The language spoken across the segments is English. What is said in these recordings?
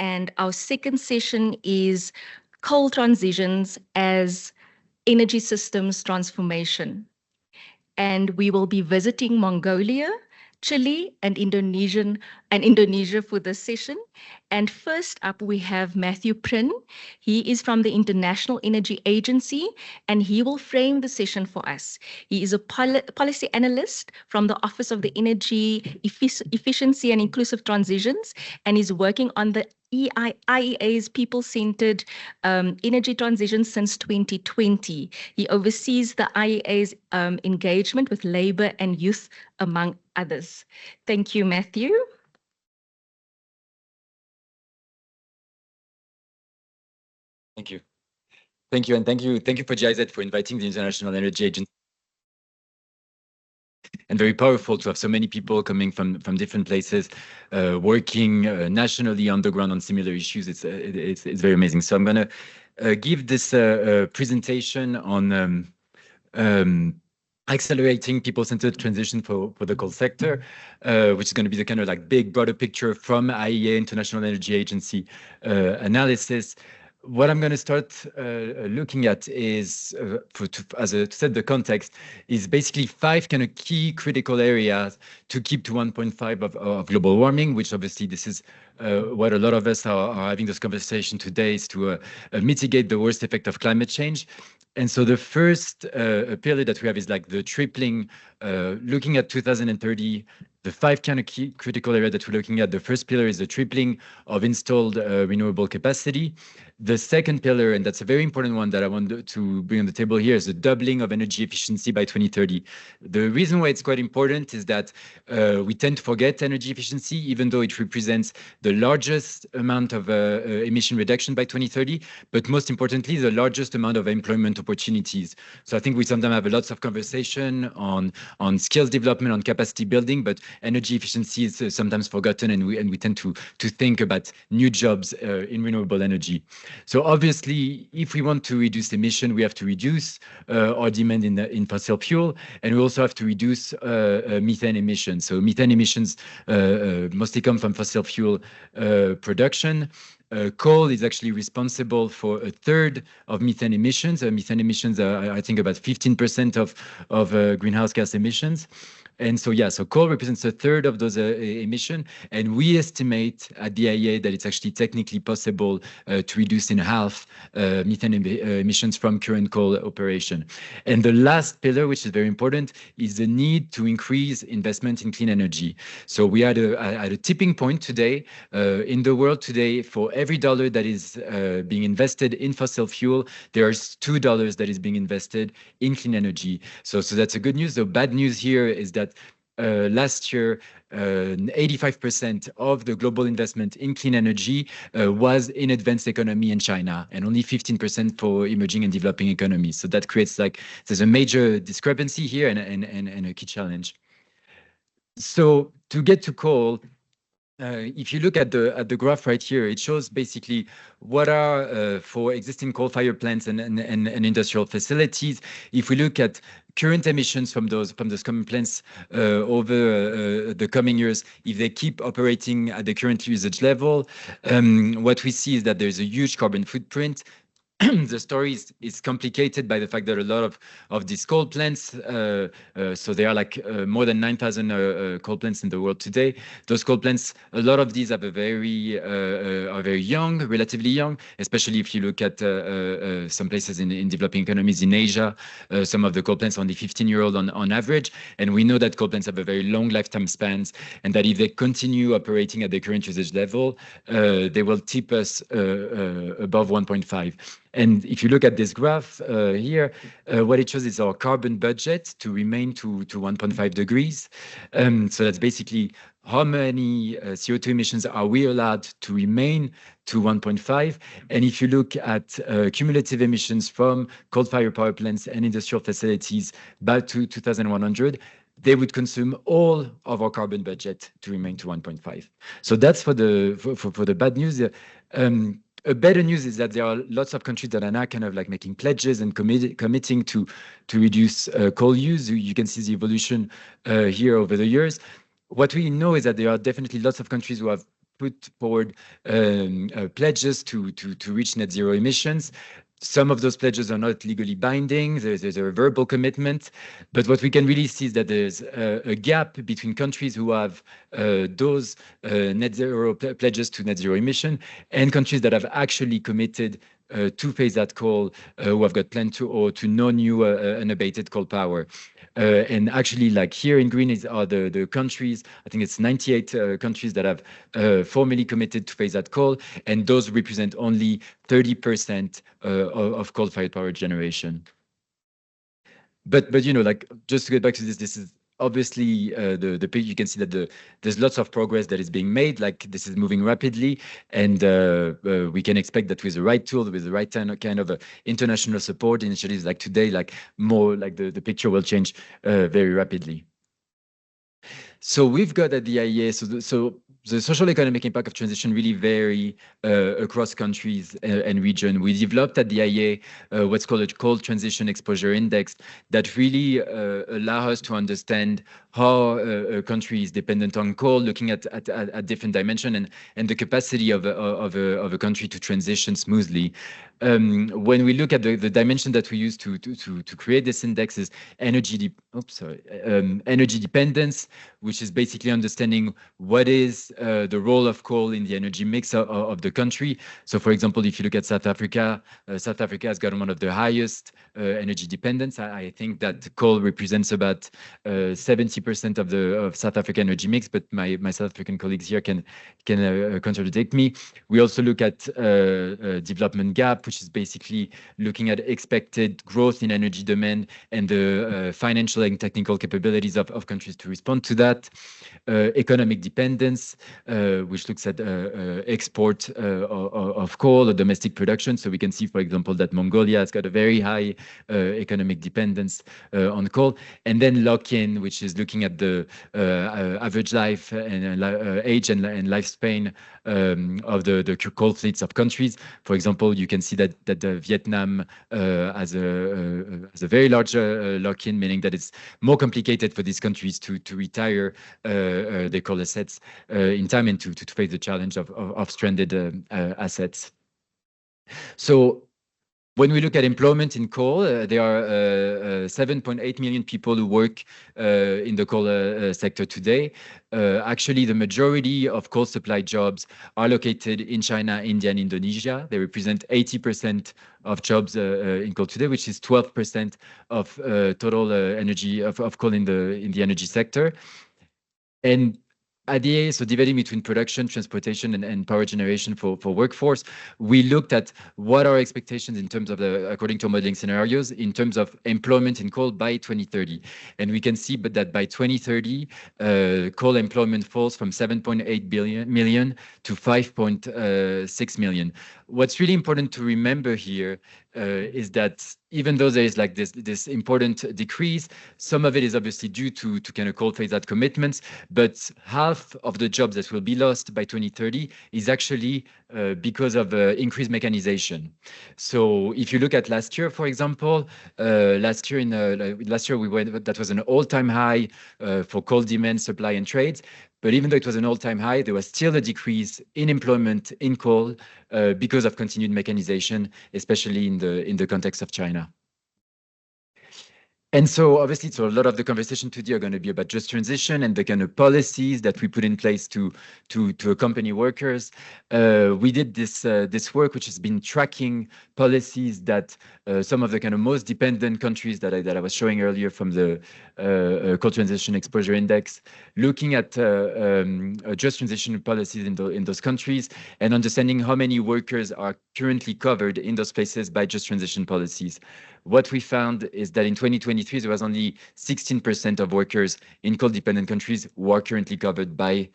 and our second session is Coal Transitions as Energy Systems Transformation. And we will be visiting Mongolia, Chile, and Indonesia for this session. And first up, we have Matthieu Prin. He is from the International Energy Agency, and he will frame the session for us. He is a policy analyst from the Office of the Energy Efficiency and Inclusive Transitions, and is working on the IEA's people-centered energy transition since 2020. He oversees the IEA's engagement with labor and youth, among others. Thank you, Matthieu. Thank you. Thank you, and thank you for GIZ for inviting the International Energy Agency. And very powerful to have so many people coming from different places, working nationally on the ground on similar issues. It's very amazing. So I'm going to give this presentation on accelerating people-centered transition for the coal sector, which is going to be the kind of like big, broader picture from IEA, International Energy Agency analysis. What I'm going to start looking at is, to set the context, is basically 5 kind of key critical areas to keep to 1.5 of global warming, which obviously this is what a lot of us are having this conversation today, is to mitigate the worst effect of climate change. And so the first pillar that we have is like the tripling, looking at 2030, the 5 kind of key critical areas that we're looking at. The first pillar is the tripling of installed renewable capacity. The second pillar, and that's a very important one that I want to bring on the table here, is the doubling of energy efficiency by 2030. The reason why it's quite important is that we tend to forget energy efficiency, even though it represents the largest amount of emission reduction by 2030, but most importantly, the largest amount of employment opportunities. So I think we sometimes have lots of conversation on skills development, on capacity building, but energy efficiency is sometimes forgotten, and we tend to think about new jobs in renewable energy. So obviously, if we want to reduce emission, we have to reduce our demand in fossil fuel, and we also have to reduce methane emissions. So methane emissions mostly come from fossil fuel production. Coal is actually responsible for 1/3 of methane emissions. Methane emissions are, I think, about 15% of greenhouse gas emissions. And so, yeah, so coal represents 1/3 of those emissions. And we estimate at the IEA that it's actually technically possible to reduce in half methane emissions from current coal operation. And the last pillar, which is very important, is the need to increase investment in clean energy. So we are at a tipping point today in the world today. For every dollar that is being invested in fossil fuel, there's $2 that is being invested in clean energy. So that's a good news. The bad news here is that last year, 85% of the global investment in clean energy was in advanced economy in China, and only 15% for emerging and developing economies. So that creates there's a major discrepancy here and a key challenge. So to get to coal, if you look at the graph right here, it shows basically what are for existing coal-fired plants and industrial facilities. If we look at current emissions from those common plants over the coming years, if they keep operating at the current usage level, what we see is that there's a huge carbon footprint. The story is complicated by the fact that a lot of these coal plants, so there are more than 9,000 coal plants in the world today. Those coal plants, a lot of these are very young, relatively young, especially if you look at some places in developing economies in Asia. Some of the coal plants are only 15-year-old on average, and we know that coal plants have a very long lifetime spans, and that if they continue operating at the current usage level, they will tip us above 1.5. And if you look at this graph here, what it shows is our carbon budget to remain to 1.5 degrees. So that's basically how many CO2 emissions are we allowed to remain to 1.5. And if you look at cumulative emissions from coal-fired power plants and industrial facilities back to 2100, they would consume all of our carbon budget to remain to 1.5. So that's for the bad news. Better news is that there are lots of countries that are now kind of making pledges and committing to reduce coal use. You can see the evolution here over the years. What we know is that there are definitely lots of countries who have put forward pledges to reach net zero emissions. Some of those pledges are not legally binding. There's a verbal commitment. But what we can really see is that there's a gap between countries who have those net zero pledges to net zero emission and countries that have actually committed to phase out coal, who have got planned to no new unabated coal power. And actually, like here in green are the countries, I think it's 98 countries that have formally committed to phase out coal, and those represent only 30% of coal-fired power generation. But you know, like, just to get back to this is obviously the page. You can see that there's lots of progress that is being made. Like, this is moving rapidly, and we can expect that with the right tool, with the right kind of international support initiatives like today, like more like the picture will change very rapidly. So we've got at the IEA, so the social economic impact of transition really vary across countries and region. We developed at the IEA what's called a coal transition exposure index that really allow us to understand how a country is dependent on coal, looking at different dimension and the capacity of a country to transition smoothly. When we look at the dimension that we use to create this index is energy dependence, which is basically understanding what is the role of coal in the energy mix of the country. So, for example, if you look at South Africa has got one of the highest energy dependence. I think that coal represents about 70% of South African energy mix, but my South African colleagues here can contradict me. We also look at development gap, which is basically looking at expected growth in energy demand and the financial and technical capabilities of countries to respond to that. Economic dependence, which looks at export of coal or domestic production. So we can see, for example, that Mongolia has got a very high economic dependence on coal. And then lock-in, which is looking at the average life and age and lifespan of the coal fleets of countries. For example, you can see that Vietnam has a very large lock-in, meaning that it's more complicated for these countries to retire their coal assets in time and to face the challenge of stranded assets. So when we look at employment in coal, there are 7.8 million people who work in the coal sector today. Actually, the majority of coal supply jobs are located in China, India, and Indonesia. They represent 80% of jobs in coal today, which is 12% of total energy of coal in the energy sector. And at the IEA, so dividing between production, transportation, and power generation for workforce, we looked at what are expectations in terms of according to modeling scenarios, in terms of employment in coal by 2030. And we can see that by 2030, coal employment falls from 7.8 million to 5.6 million. What's really important to remember here is that even though there is like this important decrease, some of it is obviously due to kind of coal phase-out commitments, but half of the jobs that will be lost by 2030 is actually because of increased mechanization. So if you look at last year, for example, last year that was an all-time high for coal demand, supply, and trades. But even though it was an all-time high, there was still a decrease in employment in coal because of continued mechanization, especially in the context of China. And so obviously, so a lot of the conversation today are going to be about just transition and the kind of policies that we put in place to accompany workers. We did this work, which has been tracking policies that some of the kind of most dependent countries that I was showing earlier from the Coal Transition Exposure Index, looking at just transition policies in those countries and understanding how many workers are currently covered in those places by just transition policies. What we found is that in 2023, there was only 16% of workers in coal-dependent countries who are currently covered by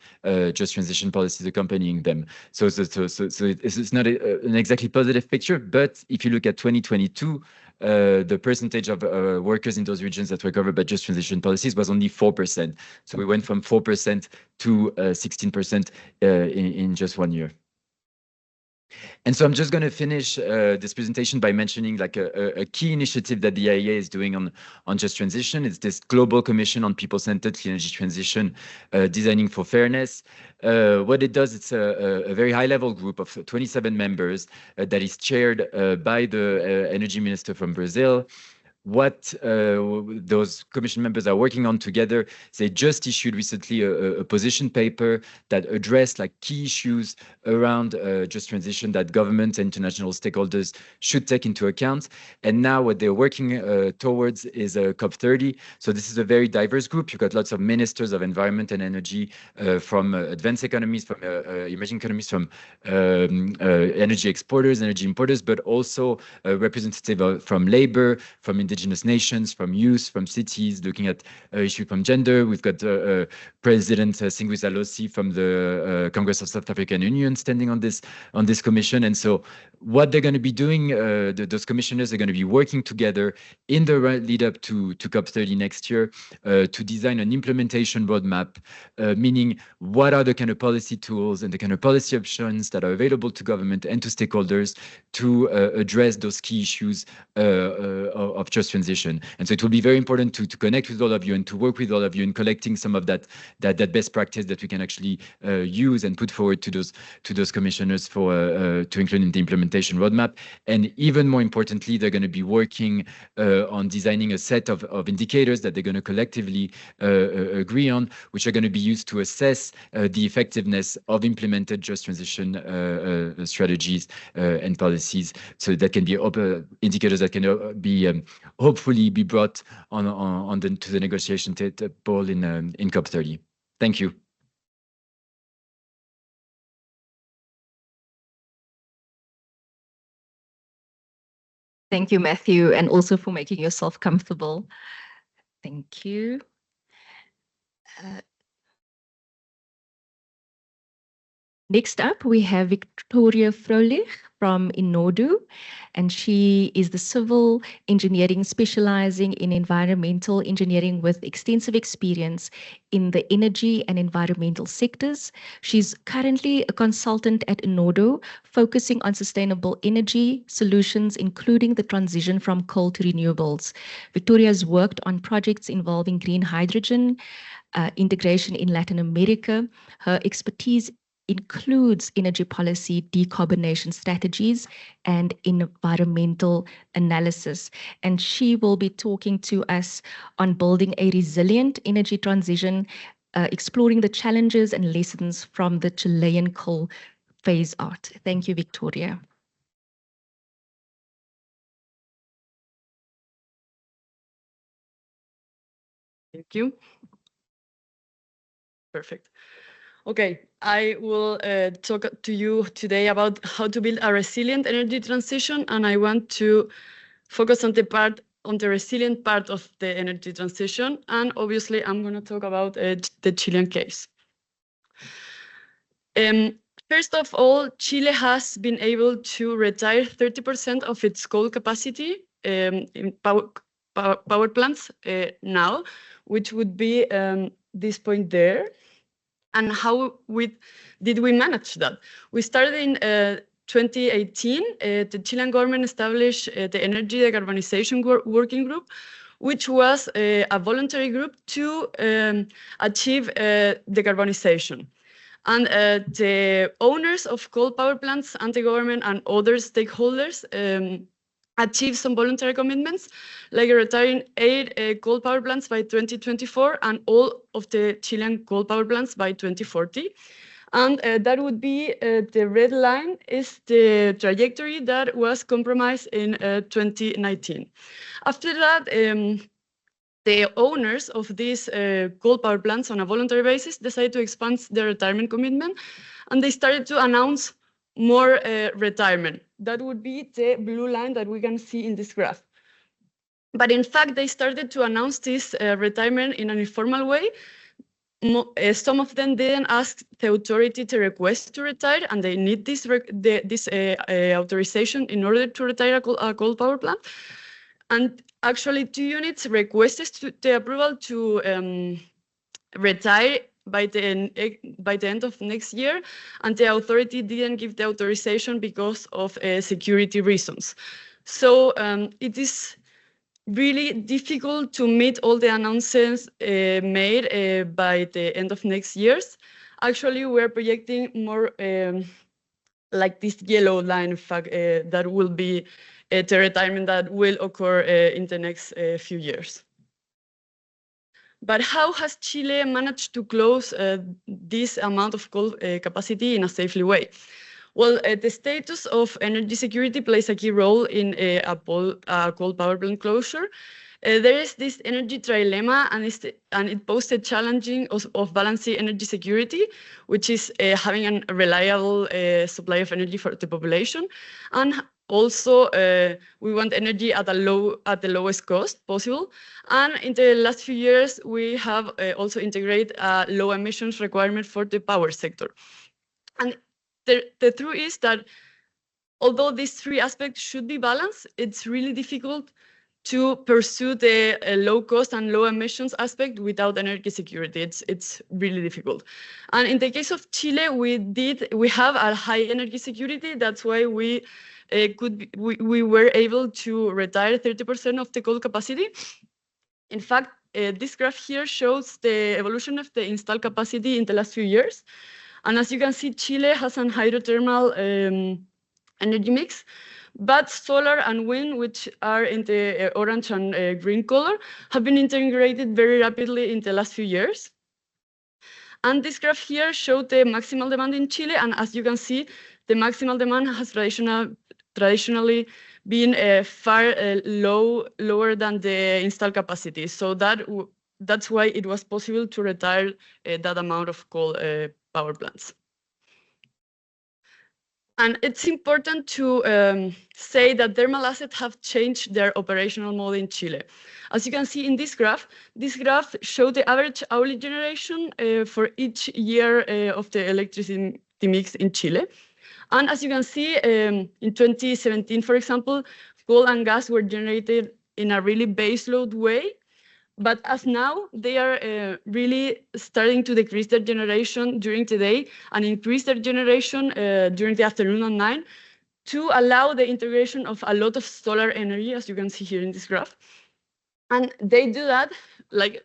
just transition policies accompanying them. So it's not an exactly positive picture, but if you look at 2022, the percentage of workers in those regions that were covered by just transition policies was only 4%. So we went from 4% to 16% in just 1 year. And so I'm just going to finish this presentation by mentioning like a key initiative that the IEA is doing on just transition. It's this Global Commission on People-Centered Clean Energy Transition, Designing for Fairness. What it does, it's a very high-level group of 27 members that is chaired by the energy minister from Brazil. What those commission members are working on together, they just issued recently a position paper that addressed like key issues around just transition that governments and international stakeholders should take into account. And now what they're working towards is COP30. So this is a very diverse group. You've got lots of ministers of environment and energy from advanced economies, from emerging economies, from energy exporters, energy importers, but also representative from labor, from indigenous nations, from youth, from cities, looking at issues from gender. We've got President Singwisa Losi from the Congress of South African Union standing on this commission. And so what they're going to be doing, those commissioners are going to be working together in the lead up to COP30 next year to design an implementation roadmap, meaning what are the kind of policy tools and the kind of policy options that are available to government and to stakeholders to address those key issues of just transition. And so it will be very important to connect with all of you and to work with all of you in collecting some of that best practice that we can actually use and put forward to those commissioners for to include in the implementation roadmap. And even more importantly, they're going to be working on designing a set of indicators that they're going to collectively agree on, which are going to be used to assess the effectiveness of implemented just transition strategies and policies. So that can be indicators that can be hopefully be brought to the negotiation table in COP30. Thank you. Thank you, Matthew, and also for making yourself comfortable. Thank you. Next up, we have Victoria Frohlich from Inodú, and she is the civil engineering specializing in environmental engineering with extensive experience in the energy and environmental sectors. She's currently a consultant at Inodú, focusing on sustainable energy solutions, including the transition from coal to renewables. Victoria has worked on projects involving green hydrogen, integration in Latin America. Her expertise includes energy policy, decarbonation strategies, and environmental analysis. And she will be talking to us on building a resilient energy transition, exploring the challenges and lessons from the Chilean coal phase out. Thank you, Victoria. Thank you. Perfect. Okay, I will talk to you today about how to build a resilient energy transition, and I want to focus on the resilient part of the energy transition, and obviously I'm going to talk about the Chilean case. First of all, Chile has been able to retire 30% of its coal capacity in power plants now, which would be this point there. And how did we manage that? We started in 2018. The Chilean government established the Energy Decarbonization Working Group, which was a voluntary group to achieve decarbonization. And the owners of coal power plants and the government and other stakeholders achieved some voluntary commitments, like retiring 8 coal power plants by 2024 and all of the Chilean coal power plants by 2040. And that would be the red line is the trajectory that was compromised in 2019. After that, the owners of these coal power plants on a voluntary basis decided to expand their retirement commitment, and they started to announce more retirement. That would be the blue line that we can see in this graph. But in fact, they started to announce this retirement in an informal way. Some of them didn't ask the authority to request to retire, and they need this authorization in order to retire a coal power plant. And actually, 2 units requested the approval to retire by the end of next year, and the authority didn't give the authorization because of security reasons. So it is really difficult to meet all the announcements made by the end of next year. Actually, we're projecting more like this yellow line fact, that will be the retirement that will occur in the next few years. But how has Chile managed to close this amount of coal capacity in a safely way? Well, the status of energy security plays a key role in a coal power plant closure. There is this energy trilemma, and it poses a challenging of balancing energy security, which is having a reliable supply of energy for the population, and also we want energy at the lowest cost possible. And in the last few years, we have also integrated a low emissions requirement for the power sector. And the truth is that although these three aspects should be balanced, it's really difficult to pursue the low cost and low emissions aspect without energy security. It's really difficult. And in the case of Chile, we have a high energy security. That's why we were able to retire 30% of the coal capacity. In fact, this graph here shows the evolution of the installed capacity in the last few years. And as you can see, Chile has an hydrothermal energy mix, but solar and wind, which are in the orange and green color, have been integrated very rapidly in the last few years. And this graph here showed the maximal demand in Chile, and as you can see, the maximal demand has traditionally been far lower than the installed capacity. So that's why it was possible to retire that amount of coal power plants. And it's important to say that thermal assets have changed their operational mode in Chile. As you can see in this graph shows the average hourly generation for each year of the electricity mix in Chile. And as you can see, in 2017, for example, coal and gas were generated in a really baseload way. But as now, they are really starting to decrease their generation during the day and increase their generation during the afternoon and night to allow the integration of a lot of solar energy, as you can see here in this graph. And they do that, like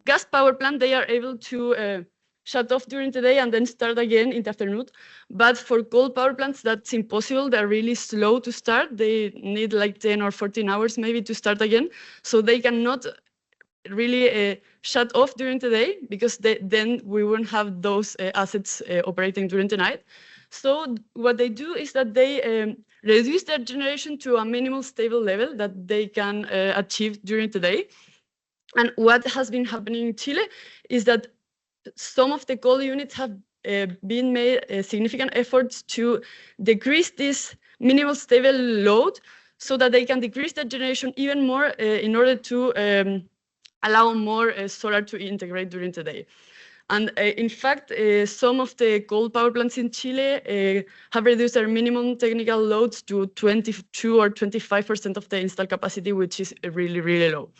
gas power plant, they are able to shut off during the day and then start again in the afternoon. But for coal power plants, that's impossible. They're really slow to start. They need like 10 or 14 hours maybe to start again. So they cannot really shut off during the day because then we won't have those assets operating during the night. So what they do is that they reduce their generation to a minimal stable level that they can achieve during the day. And what has been happening in Chile is that some of the coal units have been made significant efforts to decrease this minimal stable load so that they can decrease their generation even more in order to allow more solar to integrate during the day. And in fact, some of the coal power plants in Chile have reduced their minimum technical loads to 22 or 25% of the installed capacity, which is really, really low.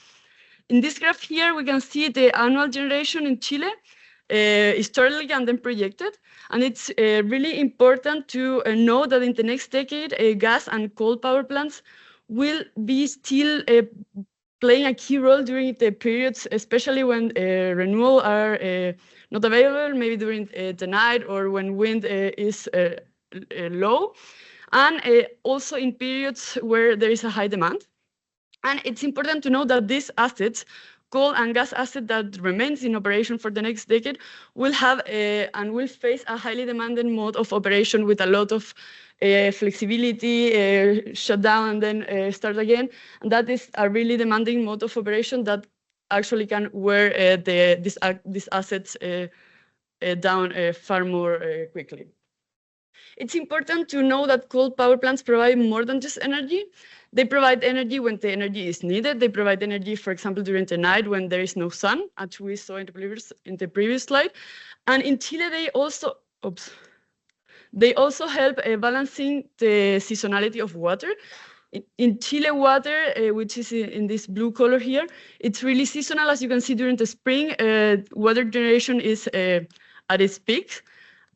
In this graph here, we can see the annual generation in Chile, historically and then projected. And it's really important to know that in the next decade, gas and coal power plants will be still playing a key role during the periods, especially when renewal are not available, maybe during the night or when wind is low, and also in periods where there is a high demand. And it's important to know that these assets, coal and gas asset that remains in operation for the next decade, will have and will face a highly demanding mode of operation with a lot of flexibility, shut down and then start again. And that is a really demanding mode of operation that actually can wear these assets down far more quickly. It's important to know that coal power plants provide more than just energy. They provide energy when the energy is needed. They provide energy, for example, during the night when there is no sun, as we saw in the previous slide. And in Chile, they also help balancing the seasonality of water. In Chile, water, which is in this blue color here, it's really seasonal. As you can see, during the spring, water generation is at its peak.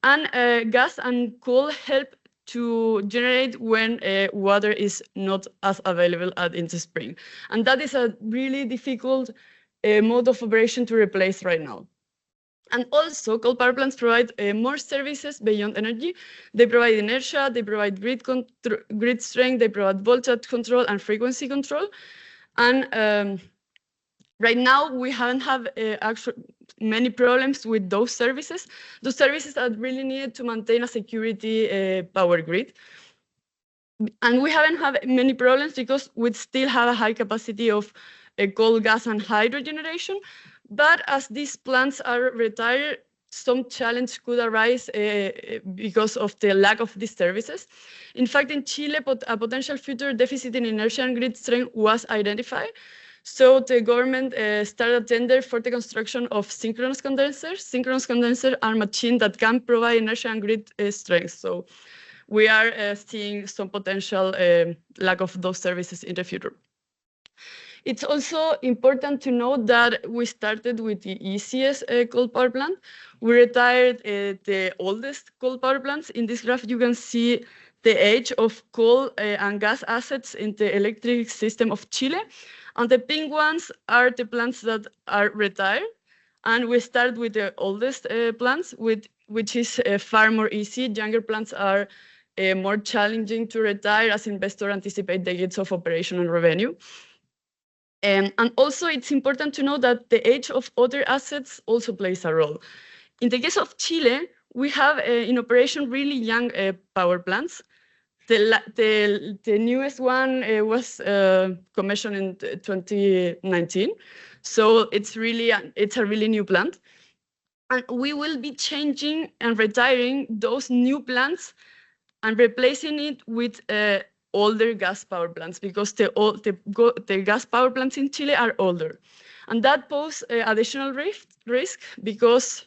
And gas and coal help to generate when water is not as available in the spring. And that is a really difficult mode of operation to replace right now. And also, coal power plants provide more services beyond energy. They provide inertia, they provide grid strength, they provide voltage control and frequency control. And right now, we haven't had many problems with those services. Those services are really needed to maintain a security power grid. And we haven't had many problems because we still have a high capacity of coal, gas, and hydro generation. But as these plants are retired, some challenge could arise because of the lack of these services. In fact, in Chile, a potential future deficit in inertia and grid strength was identified. So the government started a tender for the construction of synchronous condensers. Synchronous condensers are machines that can provide inertia and grid strength. So we are seeing some potential lack of those services in the future. It's also important to note that we started with the easiest coal power plant. We retired the oldest coal power plants. In this graph, you can see the age of coal and gas assets in the electric system of Chile. And the pink ones are the plants that are retired. And we start with the oldest plants, which is far more easy. Younger plants are more challenging to retire as investors anticipate decades of operation and revenue. And also, it's important to know that the age of other assets also plays a role. In the case of Chile, we have in operation really young power plants. The newest one was commissioned in 2019, so it's a really new plant. And we will be changing and retiring those new plants and replacing it with older gas power plants because the gas power plants in Chile are older. And that poses additional risk because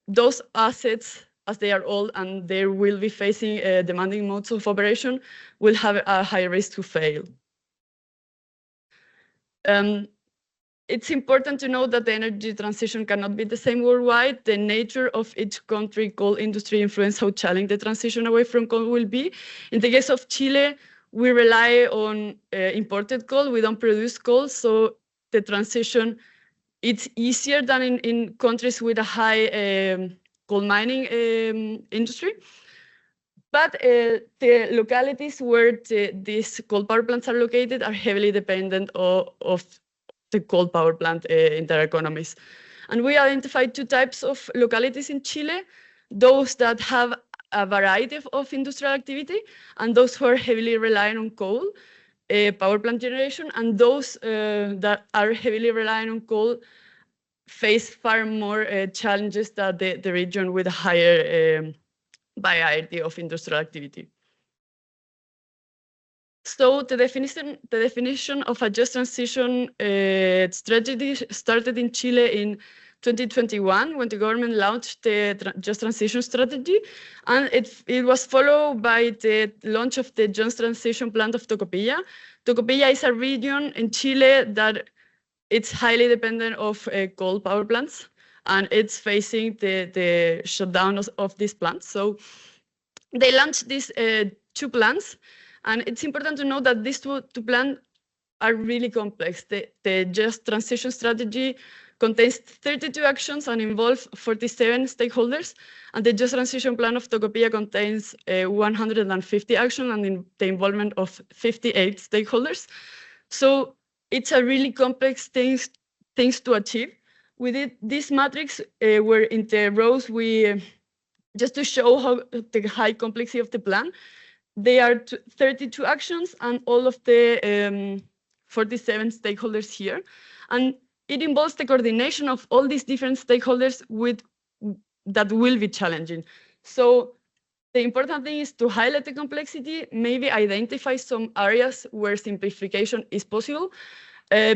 those assets, as they are old and they will be facing demanding modes of operation, will have a high risk to fail. It's important to note that the energy transition cannot be the same worldwide. The nature of each country coal industry influence how challenging the transition away from coal will be. In the case of Chile, we rely on imported coal. We don't produce coal, so the transition, it's easier than in countries with a high coal mining industry. But the localities where these coal power plants are located are heavily dependent of the coal power plant in their economies. And we identified two types of localities in Chile, those that have a variety of industrial activity and those who are heavily reliant on coal power plant generation, and those that are heavily reliant on coal face far more challenges than the region with a higher variety of industrial activity. So the definition of a just transition strategy started in Chile in 2021 when the government launched the just transition strategy, and it was followed by the launch of the just transition plan of Tocopilla. Tocopilla is a region in Chile that it's highly dependent of coal power plants, and it's facing the shutdown of these plants. So they launched these two plans. And it's important to know that these two plans are really complex. The Just Transition Strategy contains 32 actions and involves 47 stakeholders. And the Just Transition Plan of Tocopilla contains 150 actions and the involvement of 58 stakeholders. So it's a really complex things to achieve. We did this matrix where in the rows just to show how the high complexity of the plan. They are 32 actions and all of the 47 stakeholders here. And it involves the coordination of all these different stakeholders that will be challenging. So the important thing is to highlight the complexity, maybe identify some areas where simplification is possible,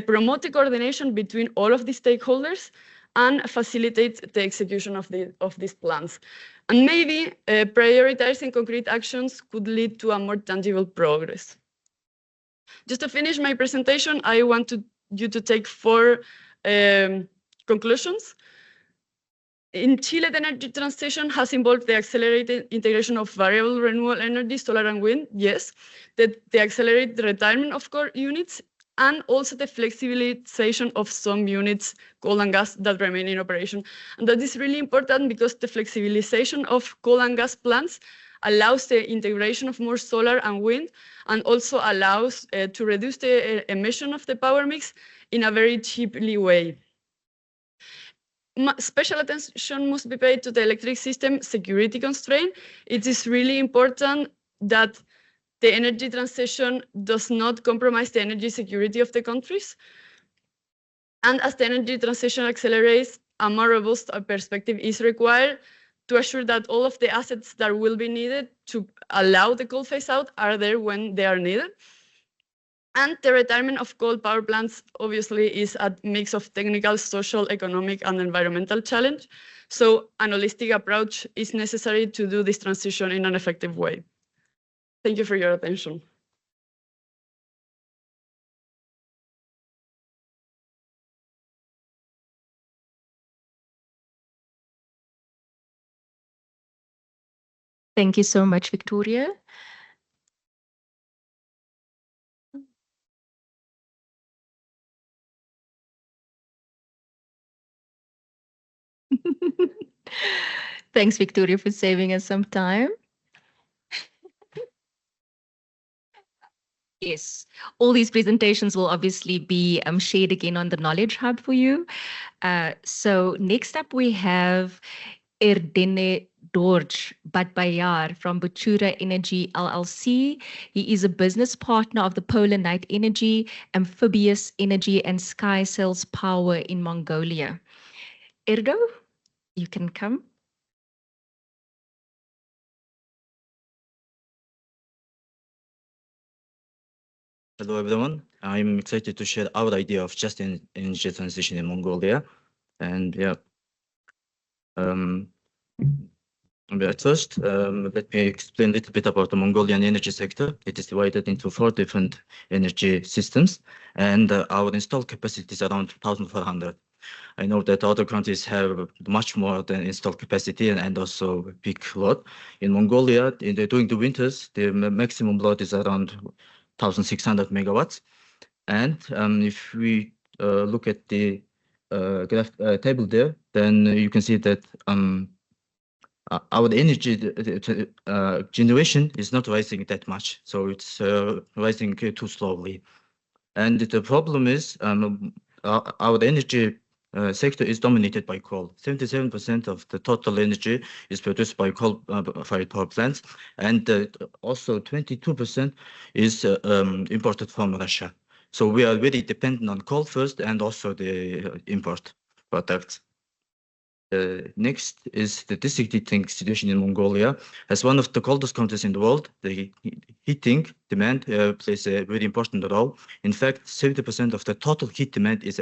promote the coordination between all of the stakeholders, and facilitate the execution of these plans. And maybe prioritizing concrete actions could lead to a more tangible progress. Just to finish my presentation, I want you to take 4 conclusions. In Chile, the energy transition has involved the accelerated integration of variable renewable energy, solar and wind, yes, the accelerated retirement of core units, and also the flexibilization of some units, coal and gas, that remain in operation. And that is really important because the flexibilization of coal and gas plants allows the integration of more solar and wind, and also allows to reduce the emission of the power mix in a very cheaply way. Special attention must be paid to the electric system security constraint. It is really important that the energy transition does not compromise the energy security of the countries. And as the energy transition accelerates, a more robust perspective is required to assure that all of the assets that will be needed to allow the coal phase out are there when they are needed. And the retirement of coal power plants obviously is a mix of technical, social, economic, and environmental challenge. So an holistic approach is necessary to do this transition in an effective way. Thank you for your attention. Thank you so much, Victoria. Thanks, Victoria, for saving us some time. Yes, all these presentations will obviously be shared again on the Knowledge Hub for you. So next up we have Erdenedorj Batbayar from Bichura Energy LLC. He is a business partner of the Polar Night Energy, Amphibious Energy, and Sky Cells Power in Mongolia. Erdo, you can come. Hello, everyone. I'm excited to share our idea of just energy transition in Mongolia. And yeah, but first, let me explain a little bit about the Mongolian energy sector. It is divided into 4 different energy systems, and our installed capacity is around 1,400. I know that other countries have much more than installed capacity and also a big load. In Mongolia, during the winters, the maximum load is around 1,600 megawatts. And if we look at the graph table there, then you can see that our energy generation is not rising that much. So it's rising too slowly. And the problem is our energy sector is dominated by coal. 77% of the total energy is produced by coal-fired power plants, and also 22% is imported from Russia. So we are very dependent on coal first, and also the import products. Next is the district heating situation in Mongolia. As one of the coldest countries in the world, the heating demand plays a very important role. In fact, 70% of the total heat demand is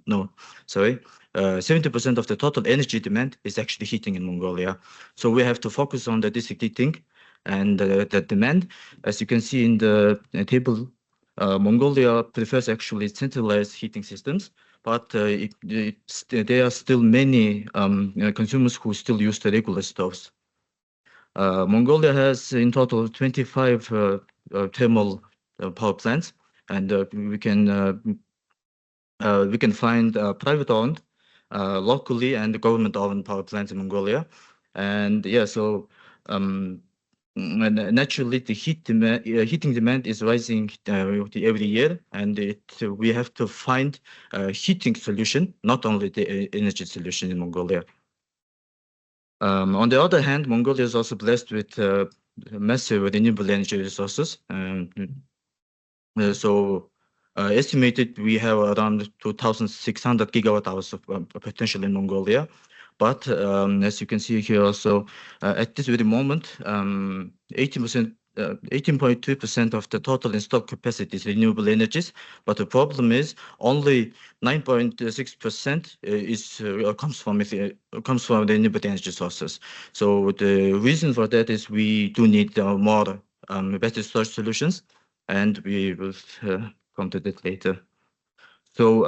70% of the total energy demand is actually heating in Mongolia. So we have to focus on the district heating and the demand. As you can see in the table, Mongolia prefers actually centralized heating systems, but there are still many consumers who still use the regular stoves. Mongolia has in total 25 thermal power plants, and we can find private-owned, locally, and government-owned power plants in Mongolia. And yeah, so naturally, the heating demand is rising every year, and we have to find a heating solution, not only the energy solution in Mongolia. On the other hand, Mongolia is also blessed with massive renewable energy resources. Estimated we have around 2,600 gigawatt hours of potential in Mongolia. But as you can see here also, at this very moment, 18.2% of the total installed capacity is renewable energies. But the problem is only 9.6% comes from renewable energy sources. So the reason for that is we do need more battery storage solutions. and we will come to that later. So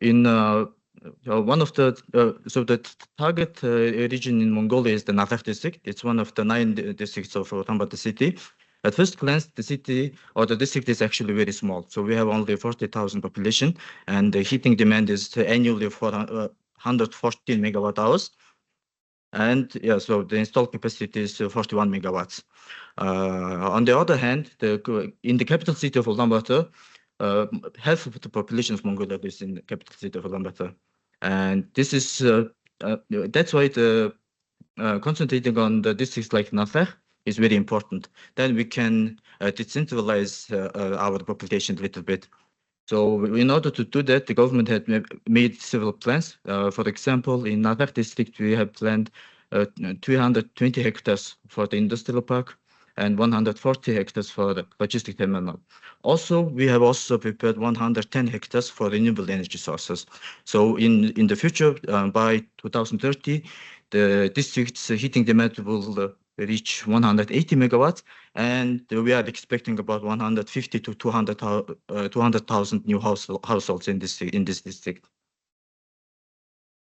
in one of the so the target region in Mongolia is the Nafar district. It's one of the 9 districts of Ulaanbaatar city. At first glance, the city or the district is actually very small. So we have only 40,000 population, and the heating demand is annually 114 megawatt hours. And yeah, so the installed capacity is 41 megawatts. On the other hand, in the capital city of Ulaanbaatar, half of the population of Mongolia lives in the capital city of Ulaanbaatar, and this is that's why the concentrating on the districts like Nafar is very important. Then we can decentralize our population a little bit. So in order to do that, the government had made several plans. For example, in Nafar district, we have planned 220 hectares for the industrial park and 140 hectares for the logistic terminal. Also, we have also prepared 110 hectares for renewable energy sources. So in the future, by 2030, the district's heating demand will reach 180 megawatts, and we are expecting about 150 to 200,000 new households in this district.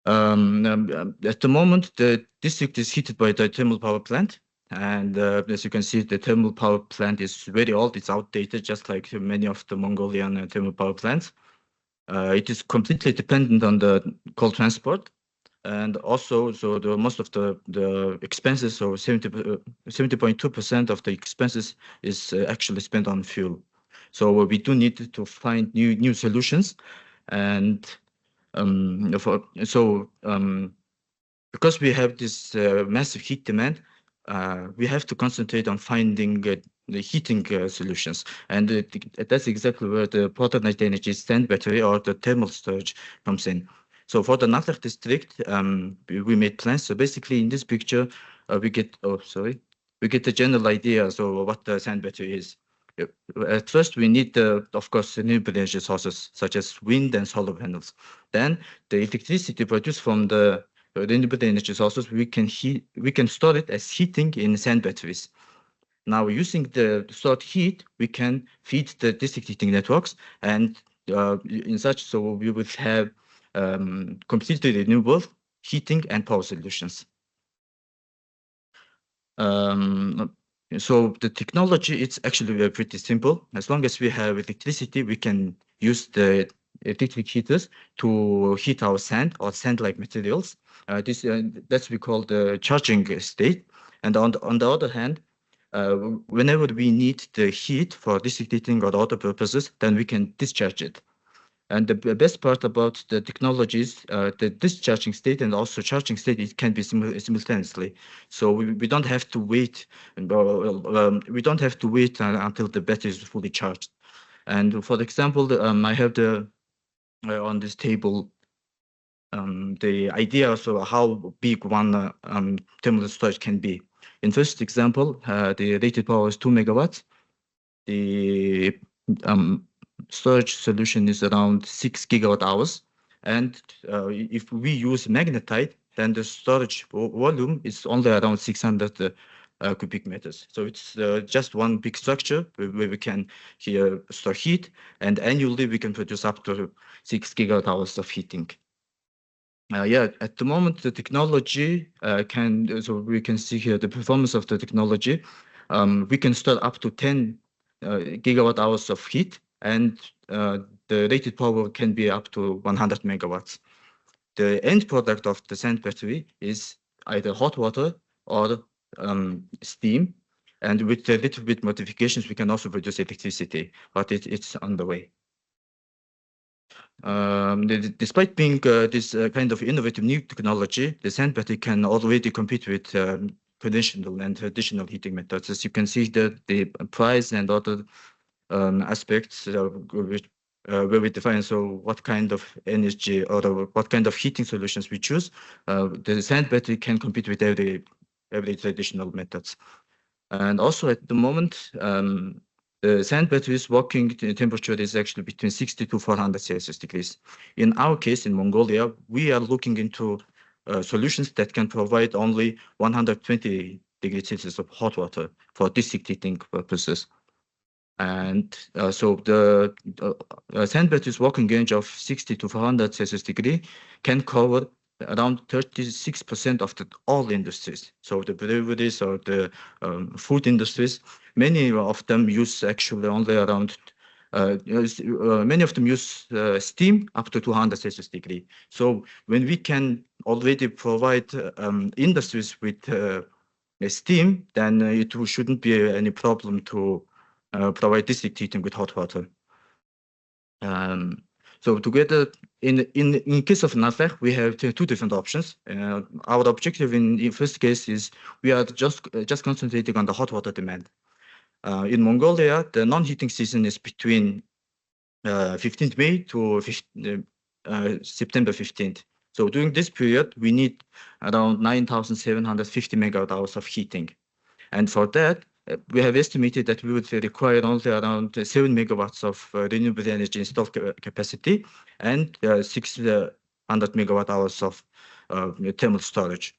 At the moment, the district is heated by the thermal power plant, and as you can see, the thermal power plant is very old. It's outdated, just like many of the Mongolian thermal power plants. It is completely dependent on the coal transport. And also, so most of the expenses, so 70.2% of the expenses is actually spent on fuel. So we do need to find new solutions, and because we have this massive heat demand, we have to concentrate on finding the heating solutions, and that's exactly where the portable energy stand battery or the thermal storage comes in. So for the Nafar district, we made plans. So basically, in this picture, we get the general idea. So what the sand battery is. At first, we need of course, renewable energy sources such as wind and solar panels. Then the electricity produced from the renewable energy sources, we can store it as heating in sand batteries. Now, using the stored heat, we can feed the district heating networks, and in such, so we will have completely renewable heating and power solutions. So the technology, it's actually pretty simple. As long as we have electricity, we can use the electric heaters to heat our sand or sand-like materials. That's we call the charging state. And on the other hand, whenever we need the heat for district heating or other purposes, then we can discharge it. And the best part about the technologies, the discharging state and also charging state, it can be simultaneously. So we don't have to wait. We don't have to wait until the battery is fully charged. And for example, I have on this table the idea of how big one thermal storage can be. In first example, the rated power is 2 megawatts. The storage solution is around 6 gigawatt hours. And if we use magnetite, then the storage volume is only around 600 cubic meters. So it's just one big structure where we can store heat, and annually we can produce up to 6 gigawatt hours of heating. At the moment, the technology so we can see here the performance of the technology. We can store up to 10 gigawatt hours of heat, and the rated power can be up to 100 megawatts. The end product of the sand battery is either hot water or steam, and with a little bit modifications, we can also produce electricity, but it's on the way. Despite being this kind of innovative new technology, the sand battery can already compete with conventional and traditional heating methods. As you can see, the price and other aspects where we define what kind of energy or what kind of heating solutions we choose. The sand battery can compete with every traditional methods. And also at the moment, the sand battery's working temperature is actually between 60 to 400 Celsius degrees. In our case, in Mongolia, we are looking into solutions that can provide only 120 degrees Celsius of hot water for district heating purposes. And so the sand battery's working range of 60 to 400 Celsius degree can cover around 36% of all industries. So the breweries or the food industries, many of them use actually only around many of them use steam up to 200 Celsius degree. So when we can already provide industries with steam, then it shouldn't be any problem to provide district heating with hot water. So together, in case of Nasdaq, we have two different options. Our objective in first case is we are just concentrating on the hot water demand. In Mongolia, the non-heating season is between 15th May to September 15th. So during this period, we need around 9,750 megawatt hours of heating. And for that, we have estimated that we would require only around 7 megawatts of renewable energy installed capacity and 600 megawatt hours of thermal storage.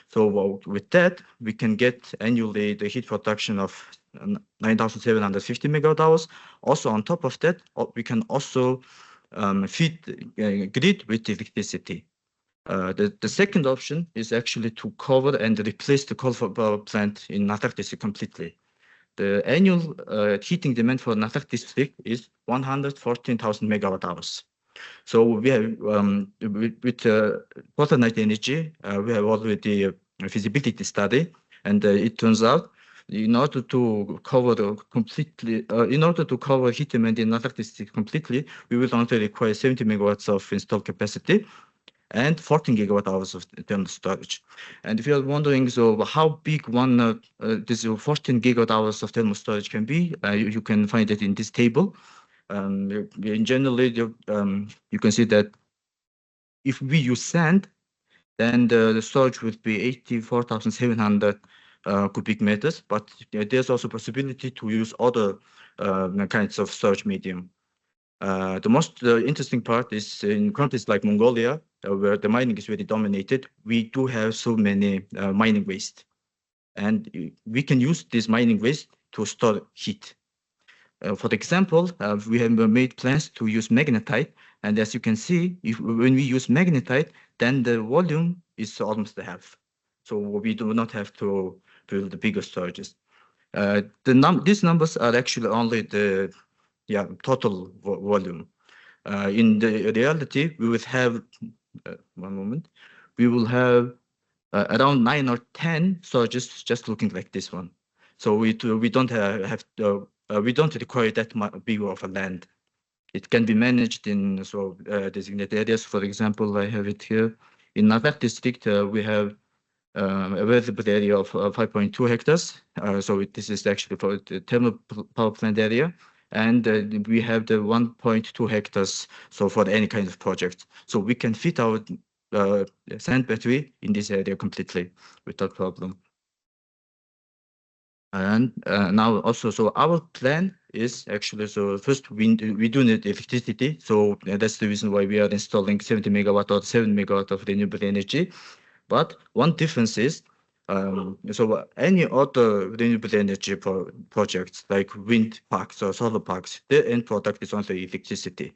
So with that, we can get annually the heat production of 9,750 megawatt hours. Also, on top of that, we can also feed the grid with electricity. The second option is actually to cover and replace the coal power plant in Nasdaq district completely. The annual heating demand for Nasdaq district is 114,000 megawatt hours. So we have with Fortnite Energy, we have already a feasibility study, and it turns out in order to cover completely, in order to cover heat demand in Nasdaq district completely, we will only require 70 megawatts of installed capacity and 14 gigawatt hours of thermal storage. And if you are wondering, so how big this 14 gigawatt hours of thermal storage can be, you can find it in this table. In generally, you can see that if we use sand, then the storage would be 84,700 cubic meters, but there's also possibility to use other kinds of storage medium. The most interesting part is in countries like Mongolia, where the mining is really dominated, we do have so many mining waste. And we can use this mining waste to store heat. For example, we have made plans to use magnetite. And as you can see, when we use magnetite, then the volume is almost half. So we do not have to build the bigger storages. These numbers are actually only the total volume. In the reality, we would have, one moment, we will have around 9 or 10 storages just looking like this one. So we don't we don't require that big of a land. It can be managed in designated areas. For example, I have it here. In Nasdaq district, we have a available area of 5.2 hectares. So this is actually for the thermal power plant area. And we have the 1.2 hectares, so for any kind of project. So we can fit our sand battery in this area completely without problem. And now also, so our plan is actually, so first we do need electricity. So that's the reason why we are installing 70 megawatt or 7 megawatt of renewable energy. But one difference is, so any other renewable energy projects like wind parks or solar parks, their end product is only electricity.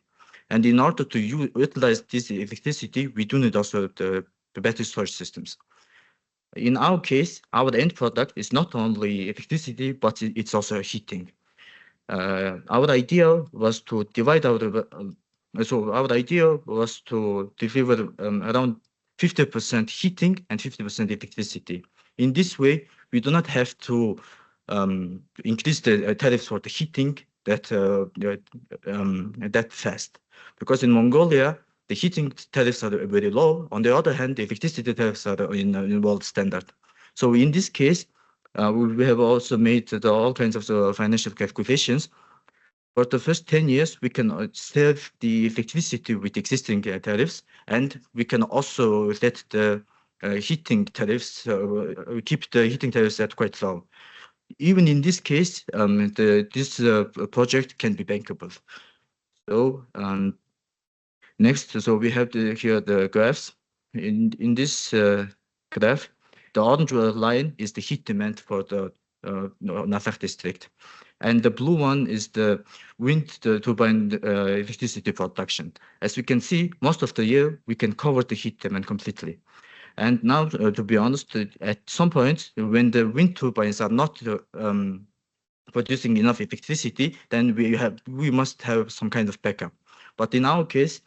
And in order to utilize this electricity, we do need also the battery storage systems. In our case, our end product is not only electricity, but it's also heating. Our idea was to divide our idea was to deliver around 50% heating and 50% electricity. In this way, we do not have to increase the tariffs for the heating that fast. Because in Mongolia, the heating tariffs are very low. On the other hand, the electricity tariffs are in world standard. So in this case, we have also made all kinds of financial calculations. For the first 10 years, we can save the electricity with existing tariffs, and we can also let the heating tariffs, keep the heating tariffs at quite low. Even in this case, this project can be bankable. So Next, so we have here the graphs. In this graph, The orange line is the heat demand for the Nafak district. And the blue one is the wind turbine electricity production. As we can see, most of the year, we can cover the heat demand completely. And now, to be honest, at some point, when the wind turbines are not producing enough electricity, then we must have some kind of backup. But in our case,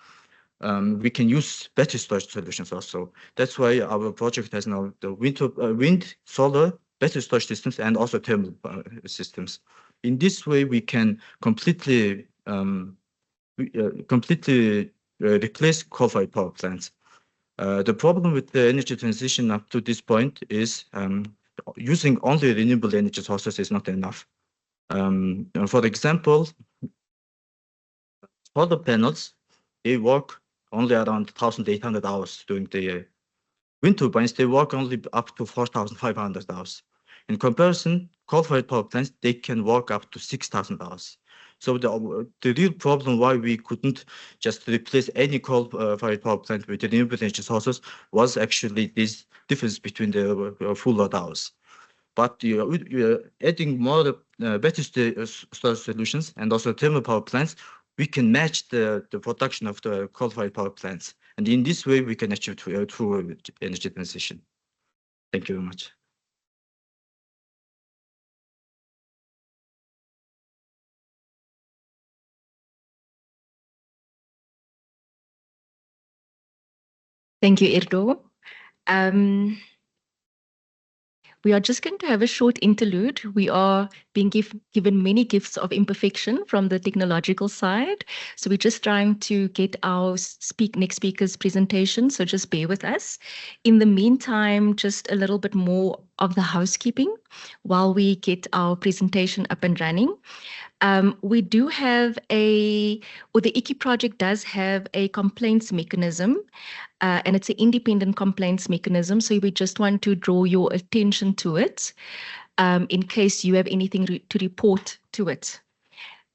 we can use battery storage solutions also. That's why our project has now the wind, solar, battery storage systems, and also thermal systems. In this way, we can completely replace coal-fired power plants. The problem with the energy transition up to this point is using only renewable energy sources is not enough. For example, solar panels, they work only around 1,800 hours during the year. Wind turbines, they work only up to 4,500 hours. In comparison, coal-fired power plants, they can work up to 6,000 hours. So the real problem why we couldn't just replace any coal-fired power plant with renewable energy sources was actually this difference between the full load hours. But adding more battery storage solutions and also thermal power plants, we can match the production of the coal-fired power plants. And in this way, we can achieve true energy transition. Thank you very much. Thank you, Erdo. We are just going to have a short interlude. We are being given many gifts of imperfection from the technological side. So we're just trying to get our next speaker's presentation. So just bear with us. In the meantime, just a little bit more of the housekeeping while we get our presentation up and running. We do have the ICI project does have a complaints mechanism, and it's an independent complaints mechanism. So we just want to draw your attention to it in case you have anything to report to it.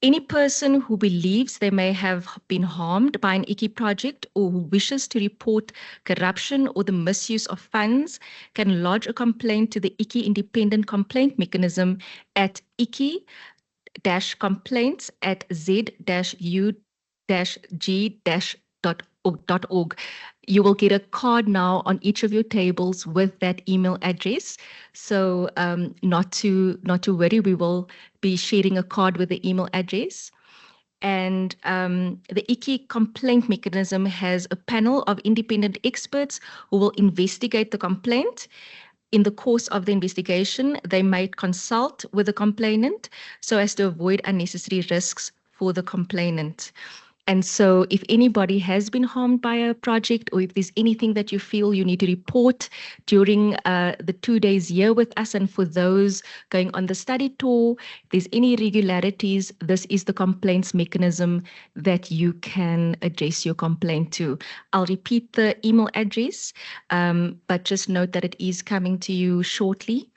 Any person who believes they may have been harmed by an ICI project or who wishes to report corruption or the misuse of funds can lodge a complaint to the ICI independent complaint mechanism at ICI-complaints@z-u-g-.org. You will get a card now on each of your tables with that email address. So not to worry, we will be sharing a card with the email address. And the ICI complaint mechanism has a panel of independent experts who will investigate the complaint. In the course of the investigation, they might consult with the complainant so as to avoid unnecessary risks for the complainant. And so if anybody has been harmed by a project, or if there's anything that you feel you need to report during the 2 days here with us, and for those going on the study tour, if there's any irregularities, this is the complaints mechanism that you can address your complaint to. I'll repeat the email address, but just note that it is coming to you shortly.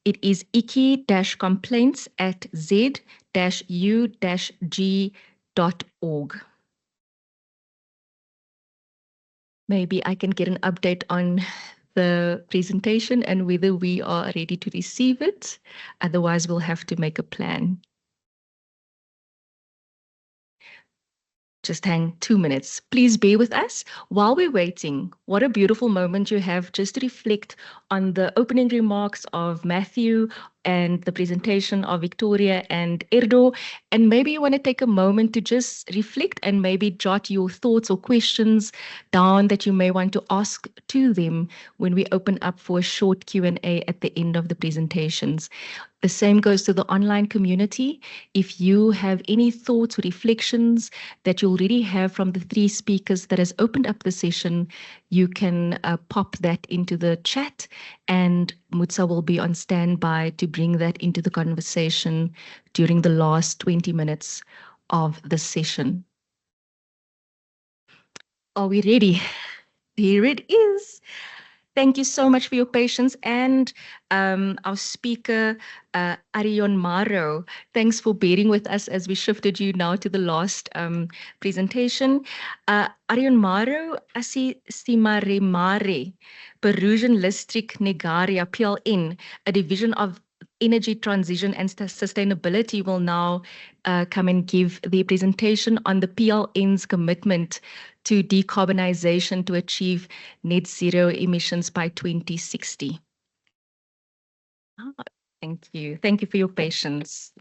It is ICI-complaints@z-u-g.org. Maybe I can get an update on the presentation and whether we are ready to receive it. Otherwise, we'll have to make a plan. Just hang 2 minutes. Please bear with us while we're waiting. What a beautiful moment you have just to reflect on the opening remarks of Matthieu and the presentation of Victoria and Erdo. And maybe you want to take a moment to just reflect and maybe jot your thoughts or questions down that you may want to ask to them when we open up for a short Q&A at the end of the presentations. The same goes to the online community. If you have any thoughts or reflections that you already have from the 3 speakers that has opened up the session, you can pop that into the chat, and Mutsa will be on standby to bring that into the conversation during the last 20 minutes of the session. Are we ready? Here it is. Thank you so much for your patience. And our speaker, Arionmaro, thanks for bearing with us as we shifted you now to the last presentation. Arionmaro Asi Simaremare, Perusahaan Listrik Negara, PLN, a division of Energy Transition and Sustainability, will now come and give the presentation on the PLN's commitment to decarbonization to achieve net zero emissions by 2060. Thank you. Thank you for your patience.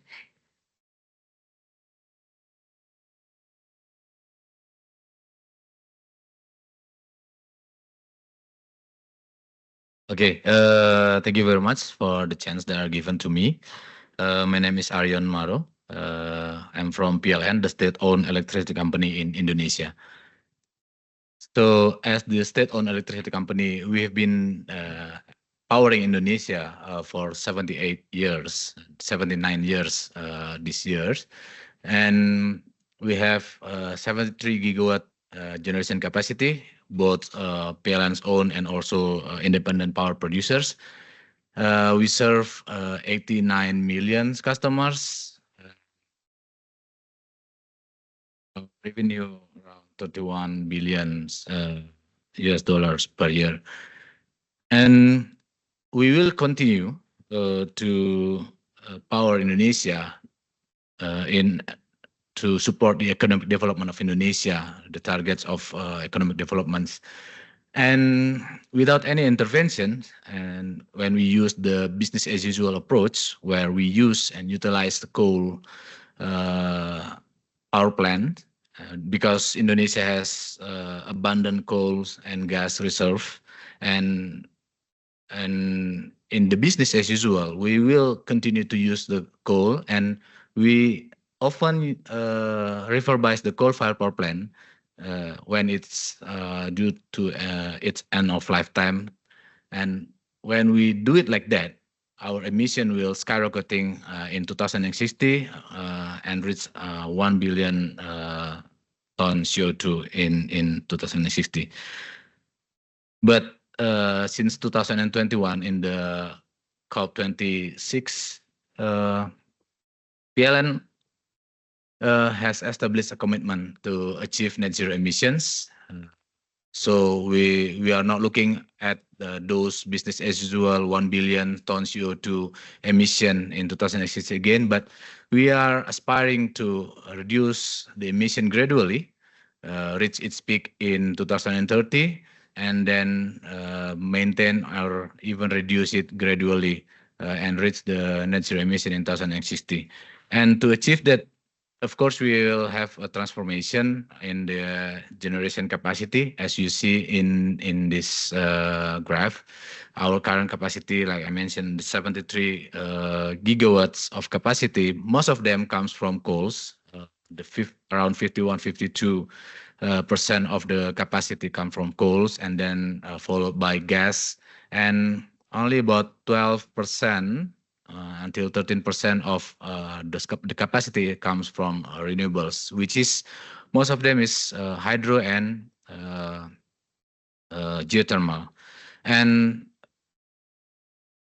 Okay, thank you very much for the chance that are given to me. My name is Arionmaro. I'm from PLN, the state-owned electricity company in Indonesia. So as the state-owned electricity company, we have been powering Indonesia for 78 years, 79 years this year. And we have 73 gigawatt generation capacity, both PLN's own and also independent power producers. We serve 89 million customers, revenue around 31 billion US dollars per year. And we will continue to power Indonesia to support the economic development of Indonesia, the targets of economic developments. And without any intervention, and when we use the business as usual approach, where we use and utilize the coal power plant, because Indonesia has abundant coal and gas reserve, and in the business as usual, we will continue to use the coal, and we often refurbish the coal-fired power plant when it's due to its end of lifetime. And when we do it like that, our emission will skyrocketing in 2060 and reach 1 billion ton CO2 in 2060. But since 2021, in the COP26, PLN has established a commitment to achieve net zero emissions. So we are not looking at those business as usual 1 billion ton CO2 emission in 2060 again, but we are aspiring to reduce the emission gradually, reach its peak in 2030, and then maintain or even reduce it gradually and reach the net zero emission in 2060. And to achieve that, of course, we will have a transformation in the generation capacity, as you see in this graph. Our current capacity, like I mentioned, 73 gigawatts of capacity. Most of them comes from coals. Around 51-52% of the capacity come from coals, and then followed by gas, and only about 12%. Until 13% of the capacity comes from renewables, which is most of them is hydro and geothermal. And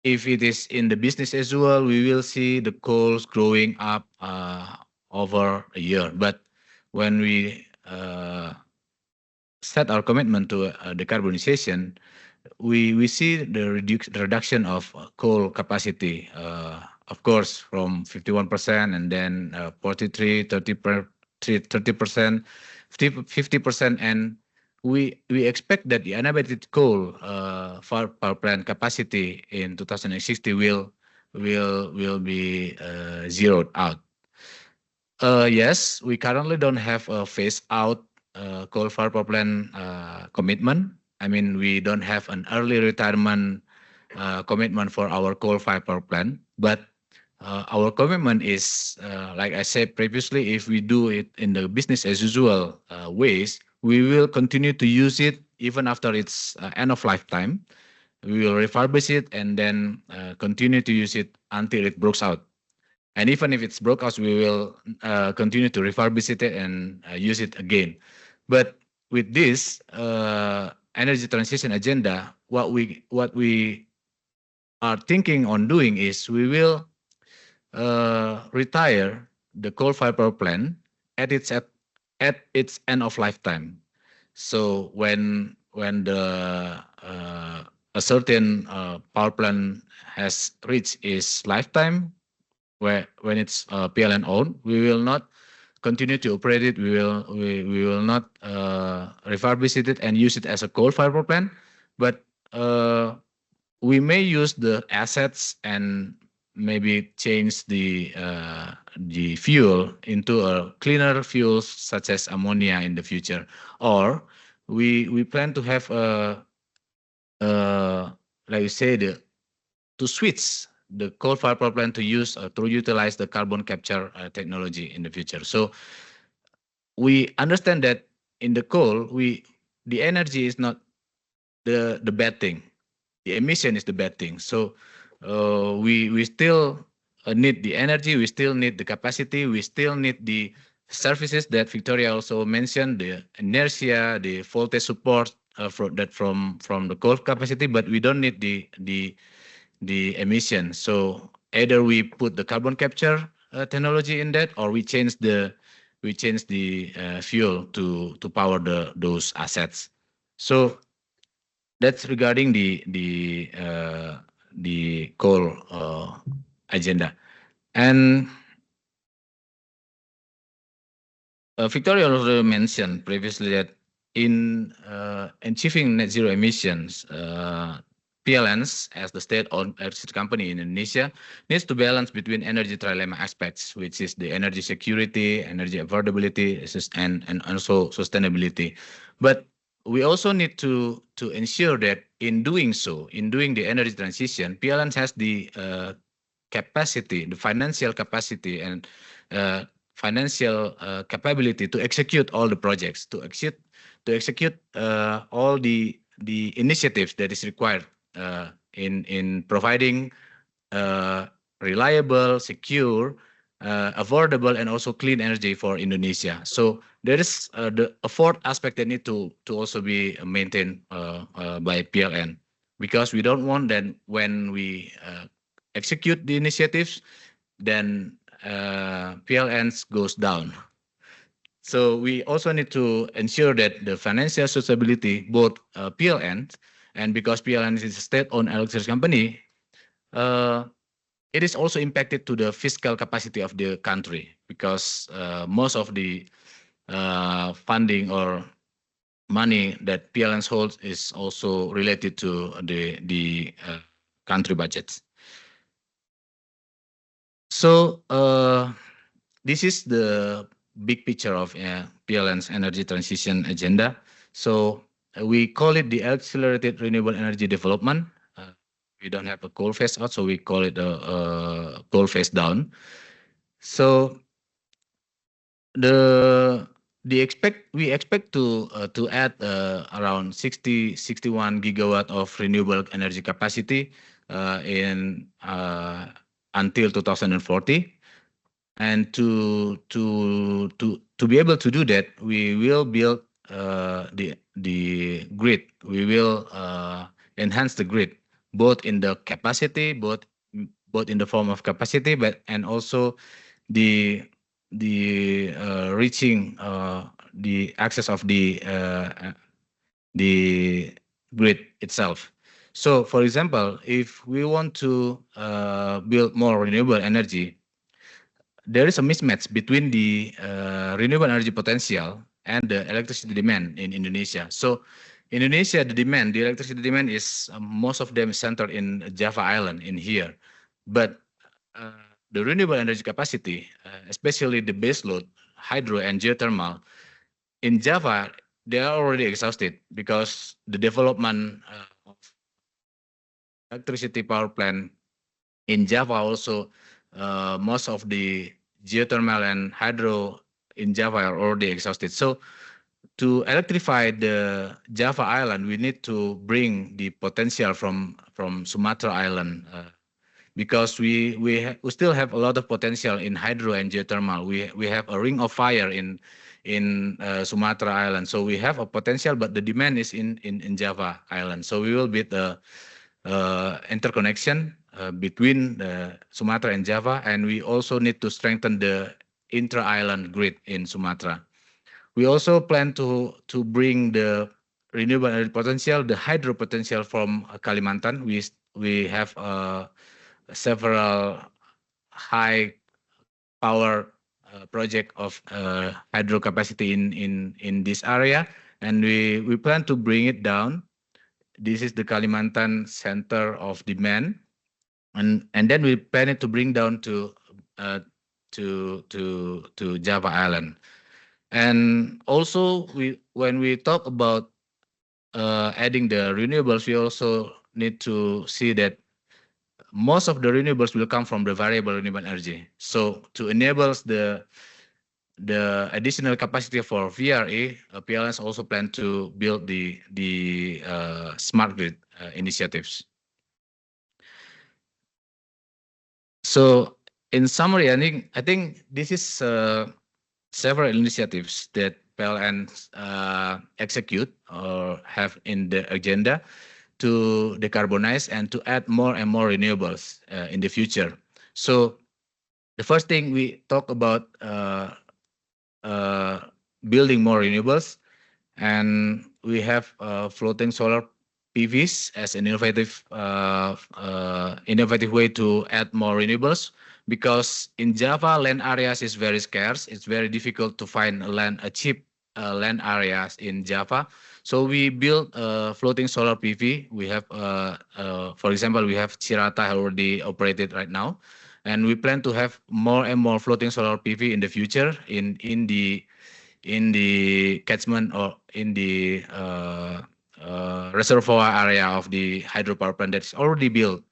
if it is in the business as well, we will see the coals growing up over a year. But when we set our commitment to decarbonization, we see the reduction of coal capacity, of course, from 51% and then 43, 30%, 50%, and we expect that the unabated coal power plant capacity in 2060 will be zeroed out. Yes, we currently don't have a phase out coal-fired power plant commitment. I mean, we don't have an early retirement commitment for our coal-fired power plant, but our commitment is, like I said previously, if we do it in the business as usual ways, we will continue to use it even after its end of lifetime. We will refurbish it and then continue to use it until it breaks out. And even if it's broke out, we will continue to refurbish it and use it again. But with this, energy transition agenda, what we are thinking on doing is we will retire the coal-fired power plant at its end of lifetime. So when a certain power plant has reached its lifetime, when it's PLN owned, we will not continue to operate it. We will not refurbish it and use it as a coal-fired power plant, but we may use the assets and maybe change the fuel into a cleaner fuels such as ammonia in the future, or we plan to have like you say, to switch the coal-fired power plant to use to utilize the carbon capture technology in the future. So we understand that in the coal, the energy is not the bad thing. The emission is the bad thing. So we still need the energy. We still need the capacity. We still need the services that Victoria also mentioned, the inertia, the voltage support from the coal capacity, but we don't need the emission. So either we put the carbon capture technology in that, or we change the fuel to power those assets. So that's regarding the coal agenda. And Victoria already mentioned previously that in achieving net zero emissions, PLNs, as the state-owned electricity company in Indonesia, needs to balance between energy trilemma aspects, which is the energy security, energy affordability, and also sustainability. But we also need to ensure that in doing so, in doing the energy transition, PLN has the capacity, the financial capacity and financial capability to execute all the projects, to execute all the initiatives that is required in providing reliable, secure, affordable, and also clean energy for Indonesia. So there is the fourth aspect that need to also be maintained by PLN, because we don't want that when we execute the initiatives, then PLNs goes down. So we also need to ensure that the financial sustainability, both PLN, and because PLN is a state-owned electricity company, it is also impacted to the fiscal capacity of the country, because most of the funding or money that PLN holds is also related to the country budgets. So this is the big picture of PLN's energy transition agenda. So we call it the accelerated renewable energy development. We don't have a coal phase out, so we call it a coal phase down. So we expect to add around 61 gigawatt of renewable energy capacity in until 2040. And to be able to do that, we will build the grid. We will enhance the grid, both in the capacity, both in the form of capacity, and also the reaching the access of the grid itself. So, for example, if we want to build more renewable energy, there is a mismatch between the renewable energy potential and the electricity demand in Indonesia. So, Indonesia, the electricity demand is most of them centered in Java Island in here, but the renewable energy capacity, especially the baseload, hydro and geothermal, in Java, they are already exhausted because the development of electricity power plant in Java also, most of the geothermal and hydro in Java are already exhausted. So to electrify the Java Island, we need to bring the potential from Sumatra Island because we still have a lot of potential in hydro and geothermal. We have a ring of fire in Sumatra Island, so we have a potential, but the demand is in Java Island. So we will build the interconnection between Sumatra and Java, and we also need to strengthen the intra-island grid in Sumatra. We also plan to bring the renewable energy potential, the hydro potential from Kalimantan. We have several high power project of hydro capacity in this area, and we plan to bring it down. This is the Kalimantan center of demand, and then we plan it to bring down to Java Island. And also when we talk about adding the renewables, we also need to see that most of the renewables will come from the variable renewable energy. So to enable the additional capacity for VRE, PLN also plan to build the smart grid initiatives. So in summary, I think this is several initiatives that PLN execute or have in the agenda to decarbonize and to add more and more renewables in the future. So the first thing we talk about building more renewables, and we have floating solar PVs as an innovative way to add more renewables, because in Java land areas is very scarce. It's very difficult to find cheap land areas in Java. So we built floating solar PV. We have, for example, we have Cirata already operated right now, and we plan to have more and more floating solar PV in the future in the catchment or in the reservoir area of the hydropower plant that's already built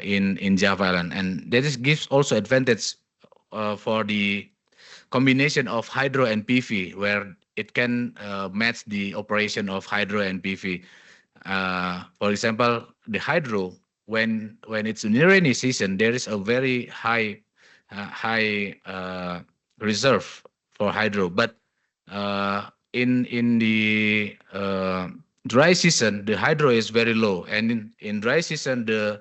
in Java Island, and that gives also advantage for the combination of hydro and PV, where it can match the operation of hydro and PV. For example, the hydro, when it's in the rainy season, there is a very high reserve for hydro, but in the dry season, the hydro is very low, and in dry season, the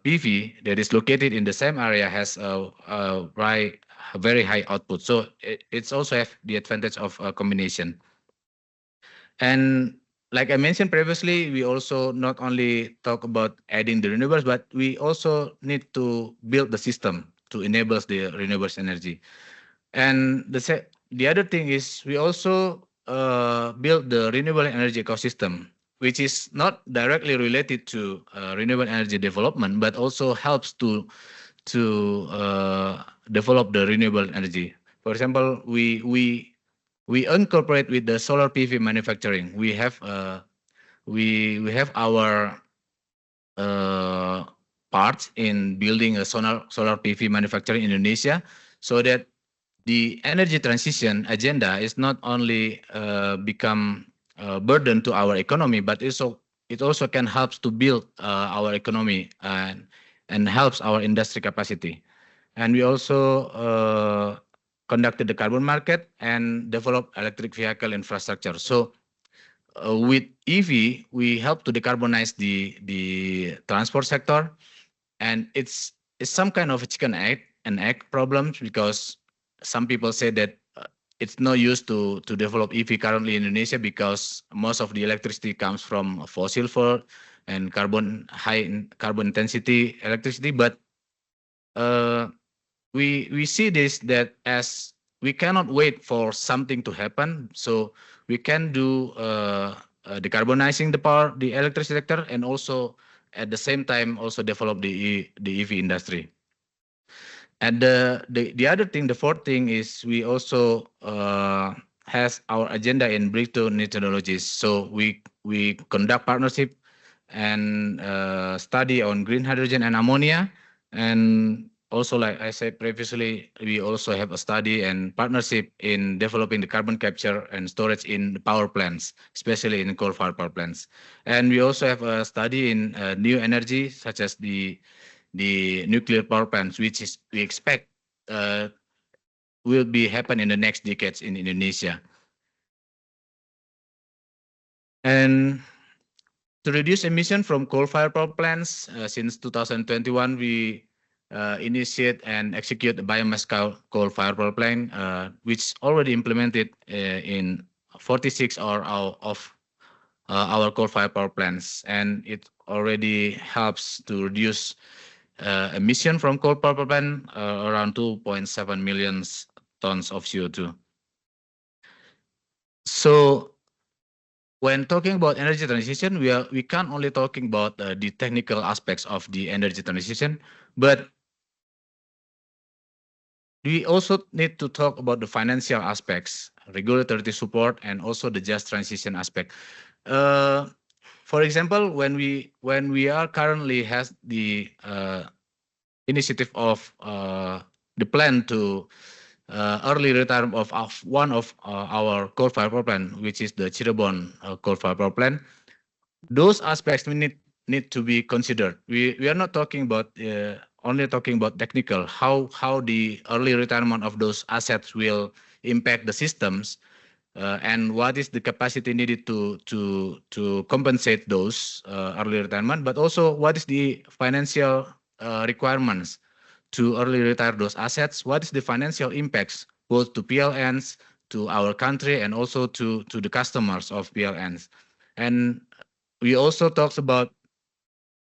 PV that is located in the same area has a very high output. So it's also have the advantage of a combination. And like I mentioned previously, we also not only talk about adding the renewables, but we also need to build the system to enable the renewables energy. And the other thing is we also build the renewable energy ecosystem, which is not directly related to renewable energy development, but also helps to develop the renewable energy. For example, we incorporate with the solar PV manufacturing. We have our parts in building a solar PV manufacturing in Indonesia, so that the energy transition agenda is not only become a burden to our economy, but it also can help to build our economy and helps our industry capacity. And we also conducted the carbon market and developed electric vehicle infrastructure. So with EV, we help to decarbonize the transport sector, and it's some kind of a chicken and egg problem, because some people say that it's no use to develop EV currently in Indonesia because most of the electricity comes from fossil fuel and high carbon intensity electricity. But we see this that as we cannot wait for something to happen, so we can do decarbonizing the electricity sector, and also at the same time also develop the EV industry. And the other thing, the fourth thing is we also has our agenda in breakthrough new technologies. So we conduct partnership and study on green hydrogen and ammonia, and also, like I said previously, we also have a study and partnership in developing the carbon capture and storage in the power plants, especially in coal-fired power plants. And we also have a study in new energy, such as the nuclear power plants, which is we expect will be happen in the next decades in Indonesia. And to reduce emission from coal-fired power plants, since 2021, we initiate and execute the biomass coal-fired power plant, which already implemented in 46 of our coal-fired power plants, and it already helps to reduce emission from coal power plant around 2.7 million tons of CO2. So when talking about energy transition, we can't only talking about the technical aspects of the energy transition, but we also need to talk about the financial aspects, regulatory support, and also the just transition aspect. For example, when we are currently has the initiative of the plan to early retirement of one of our coal-fired power plant, which is the Cirebon coal-fired power plant. Those aspects we need to be considered. We are not talking about only talking about technical, how the early retirement of those assets will impact the systems, and what is the capacity needed to compensate those early retirement, but also what is the financial requirements to early retire those assets, what is the financial impacts both to PLNs, to our country, and also to the customers of PLNs. And we also talked about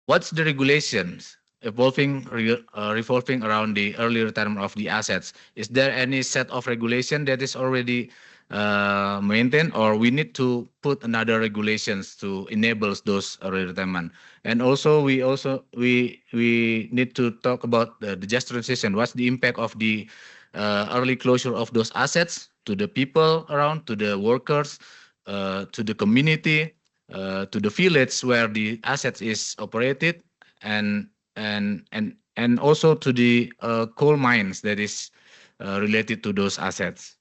what's the regulations revolving around the early retirement of the assets. Is there any set of regulation that is already maintained, or we need to put another regulations to enable those early retirement? And also we need to talk about the just transition. What's the impact of the early closure of those assets to the people around, to the workers, to the community, to the village where the assets is operated, and also to the coal mines that is related to those assets.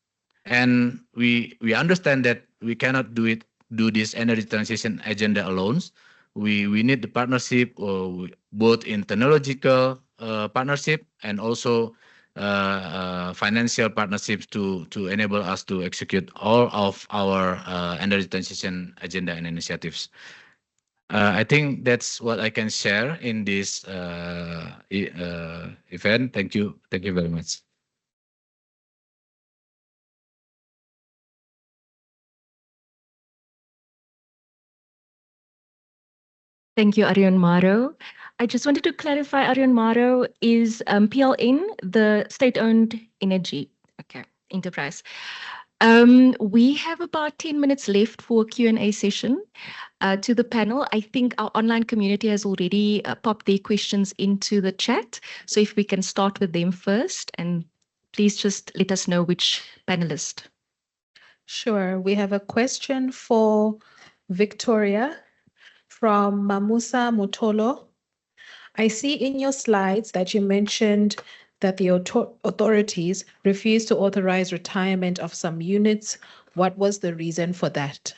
And we understand that we cannot do this energy transition agenda alone. We need the partnership, both in technological partnership and also financial partnerships to enable us to execute all of our energy transition agenda and initiatives. I think that's what I can share in this event. Thank you very much. Thank you, Arionmaro. I just wanted to clarify, Arionmaro, is PLN the state-owned energy enterprise? We have about 10 minutes left for a Q&A session to the panel. I think our online community has already popped their questions into the chat. So if we can start with them first, and please just let us know which panelist. Sure. We have a question for Victoria from Mamusa Motolo. I see in your slides that you mentioned that the authorities refused to authorize retirement of some units. What was the reason for that?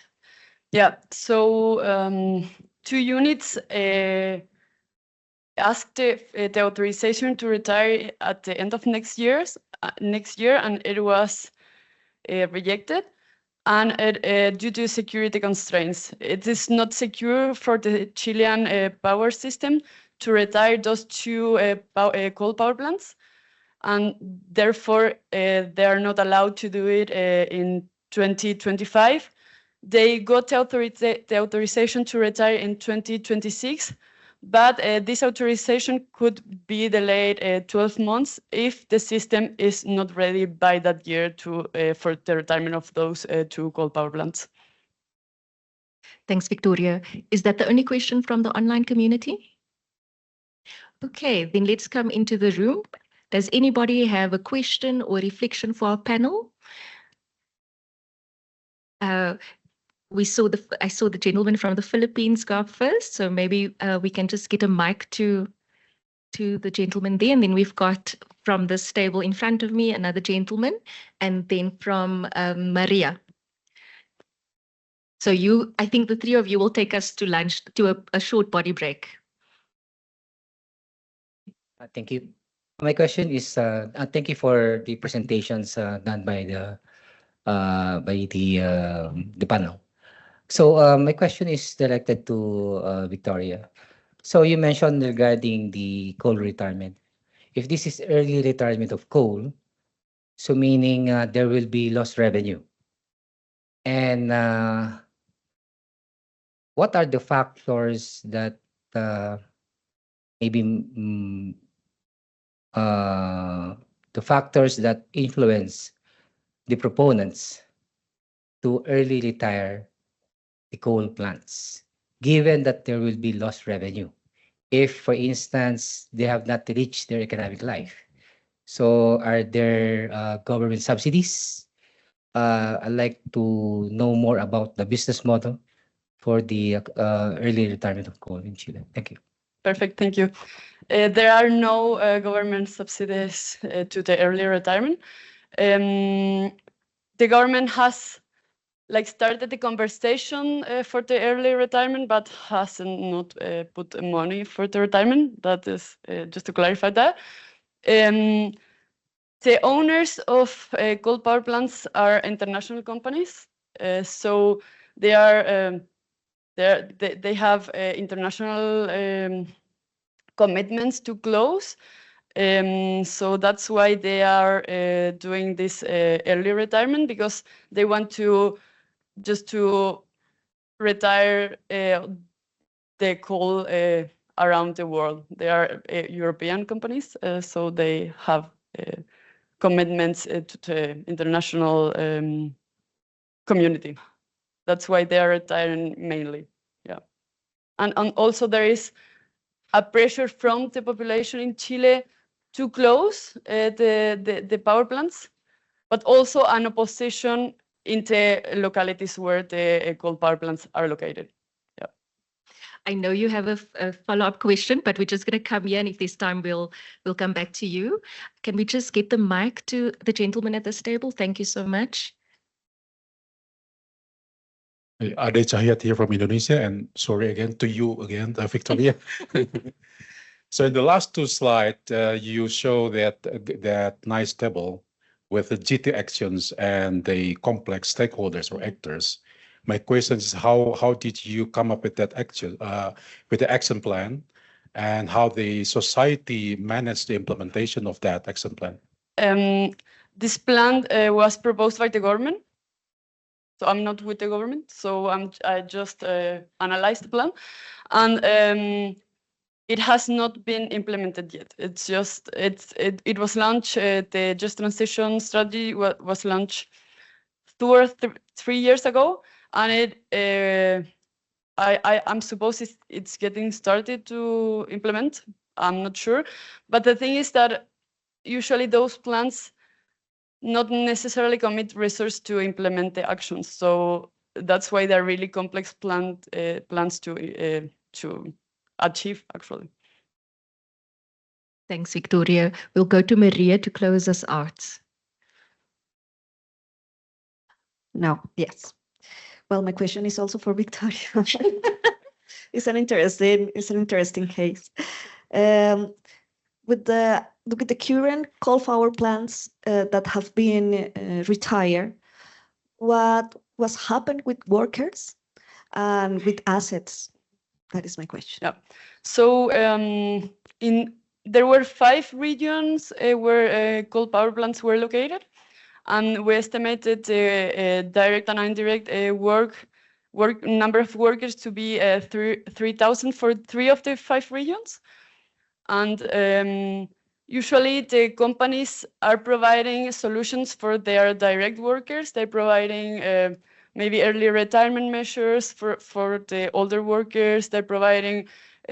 Yeah, so 2 units asked the authorization to retire at the end of next year, and it was rejected. And due to security constraints, it is not secure for the Chilean power system to retire those 2 coal power plants, and therefore they are not allowed to do it in 2025. They got the authorization to retire in 2026, but this authorization could be delayed 12 months if the system is not ready by that year for the retirement of those 2 coal power plants. Thanks, Victoria. Is that the only question from the online community? Okay, then let's come into the room. Does anybody have a question or reflection for our panel? I saw the gentleman from the Philippines go up first, so maybe we can just get a mic to to the gentleman there. And then we've got from this table in front of me, another gentleman, and then from Maria. So I think the three of you will take us to lunch, to a short body break. Thank you. My question is, thank you for the presentations done by the panel. So my question is directed to Victoria. So you mentioned regarding the coal retirement. If this is early retirement of coal, so meaning there will be lost revenue. And what are the factors that maybe the factors that influence the proponents to early retire the coal plants, given that there will be lost revenue? If, for instance, they have not reached their economic life. So are there government subsidies? I'd like to know more about the business model for the early retirement of coal in Chile. Thank you. Perfect, thank you. There are no government subsidies to the early retirement. The government has started the conversation for the early retirement, but hasn't not put money for the retirement. That is just to clarify that. The owners of coal power plants are international companies, so they are they have international commitments to close. So that's why they are doing this early retirement, because they want to retire the coal around the world. They are European companies, so they have commitments to the international community. That's why they are retiring mainly. Yeah, and also there is a pressure from the population in Chile to close the power plants, but also an opposition in the localities where the coal power plants are located. Yeah. I know you have a follow-up question, but we're just going to come here, and if there's time, we'll come back to you. Can we just get the mic to the gentleman at this table? Thank you so much. Ade Cahyat here from Indonesia, and sorry again to you again, Victoria. So in the last two slides, you show that nice table with the GT actions and the complex stakeholders or actors. My question is how did you come up with that action, with the action plan, and how the society managed the implementation of that action plan? This plan was proposed by the government. So I'm not with the government, so I just analyzed the plan, and it has not been implemented yet. It's just it was launched. The Just Transition strategy was launched 2 or 3 years ago, and I'm supposed it's getting started to implement. I'm not sure, but the thing is that usually those plans not necessarily commit resources to implement the actions. So that's why they're really complex plans to achieve, actually. Thanks, Victoria. We'll go to Maria to close us out. No, yes. Well, my question is also for Victoria. It's an interesting case. With the current coal power plants that have been retired, what was happened with workers and with assets? That is my question. Yeah. So there were 5 regions where coal power plants were located, and we estimated the direct and indirect work number of workers to be 3,000 for 3 of the 5 regions. And usually the companies are providing solutions for their direct workers. They're providing maybe early retirement measures for the older workers. They're providing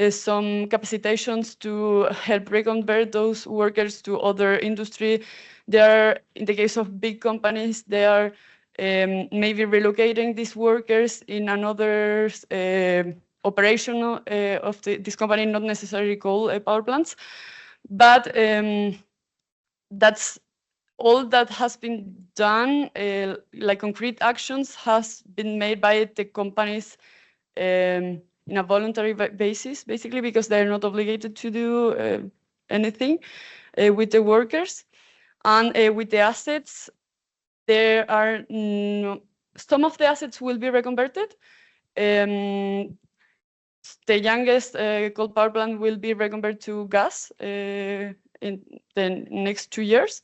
some capacitations to help reconvert those workers to other industry. They are, in the case of big companies, they are maybe relocating these workers in another operational of this company, not necessarily coal power plants. But that's all that has been done, like concrete actions has been made by the companies in a voluntary basis, basically, because they're not obligated to do anything with the workers. And with the assets, there are some of the assets will be reconverted. The youngest coal power plant will be reconverted to gas in the next 2 years.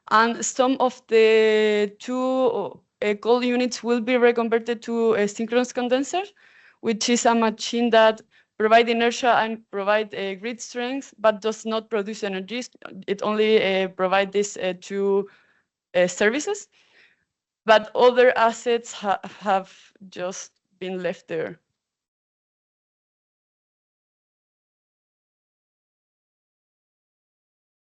And some of the two coal units will be reconverted to a synchronous condenser, which is a machine that provides inertia and provides grid strength, but does not produce energy. It only provides these two services. But other assets have just been left there.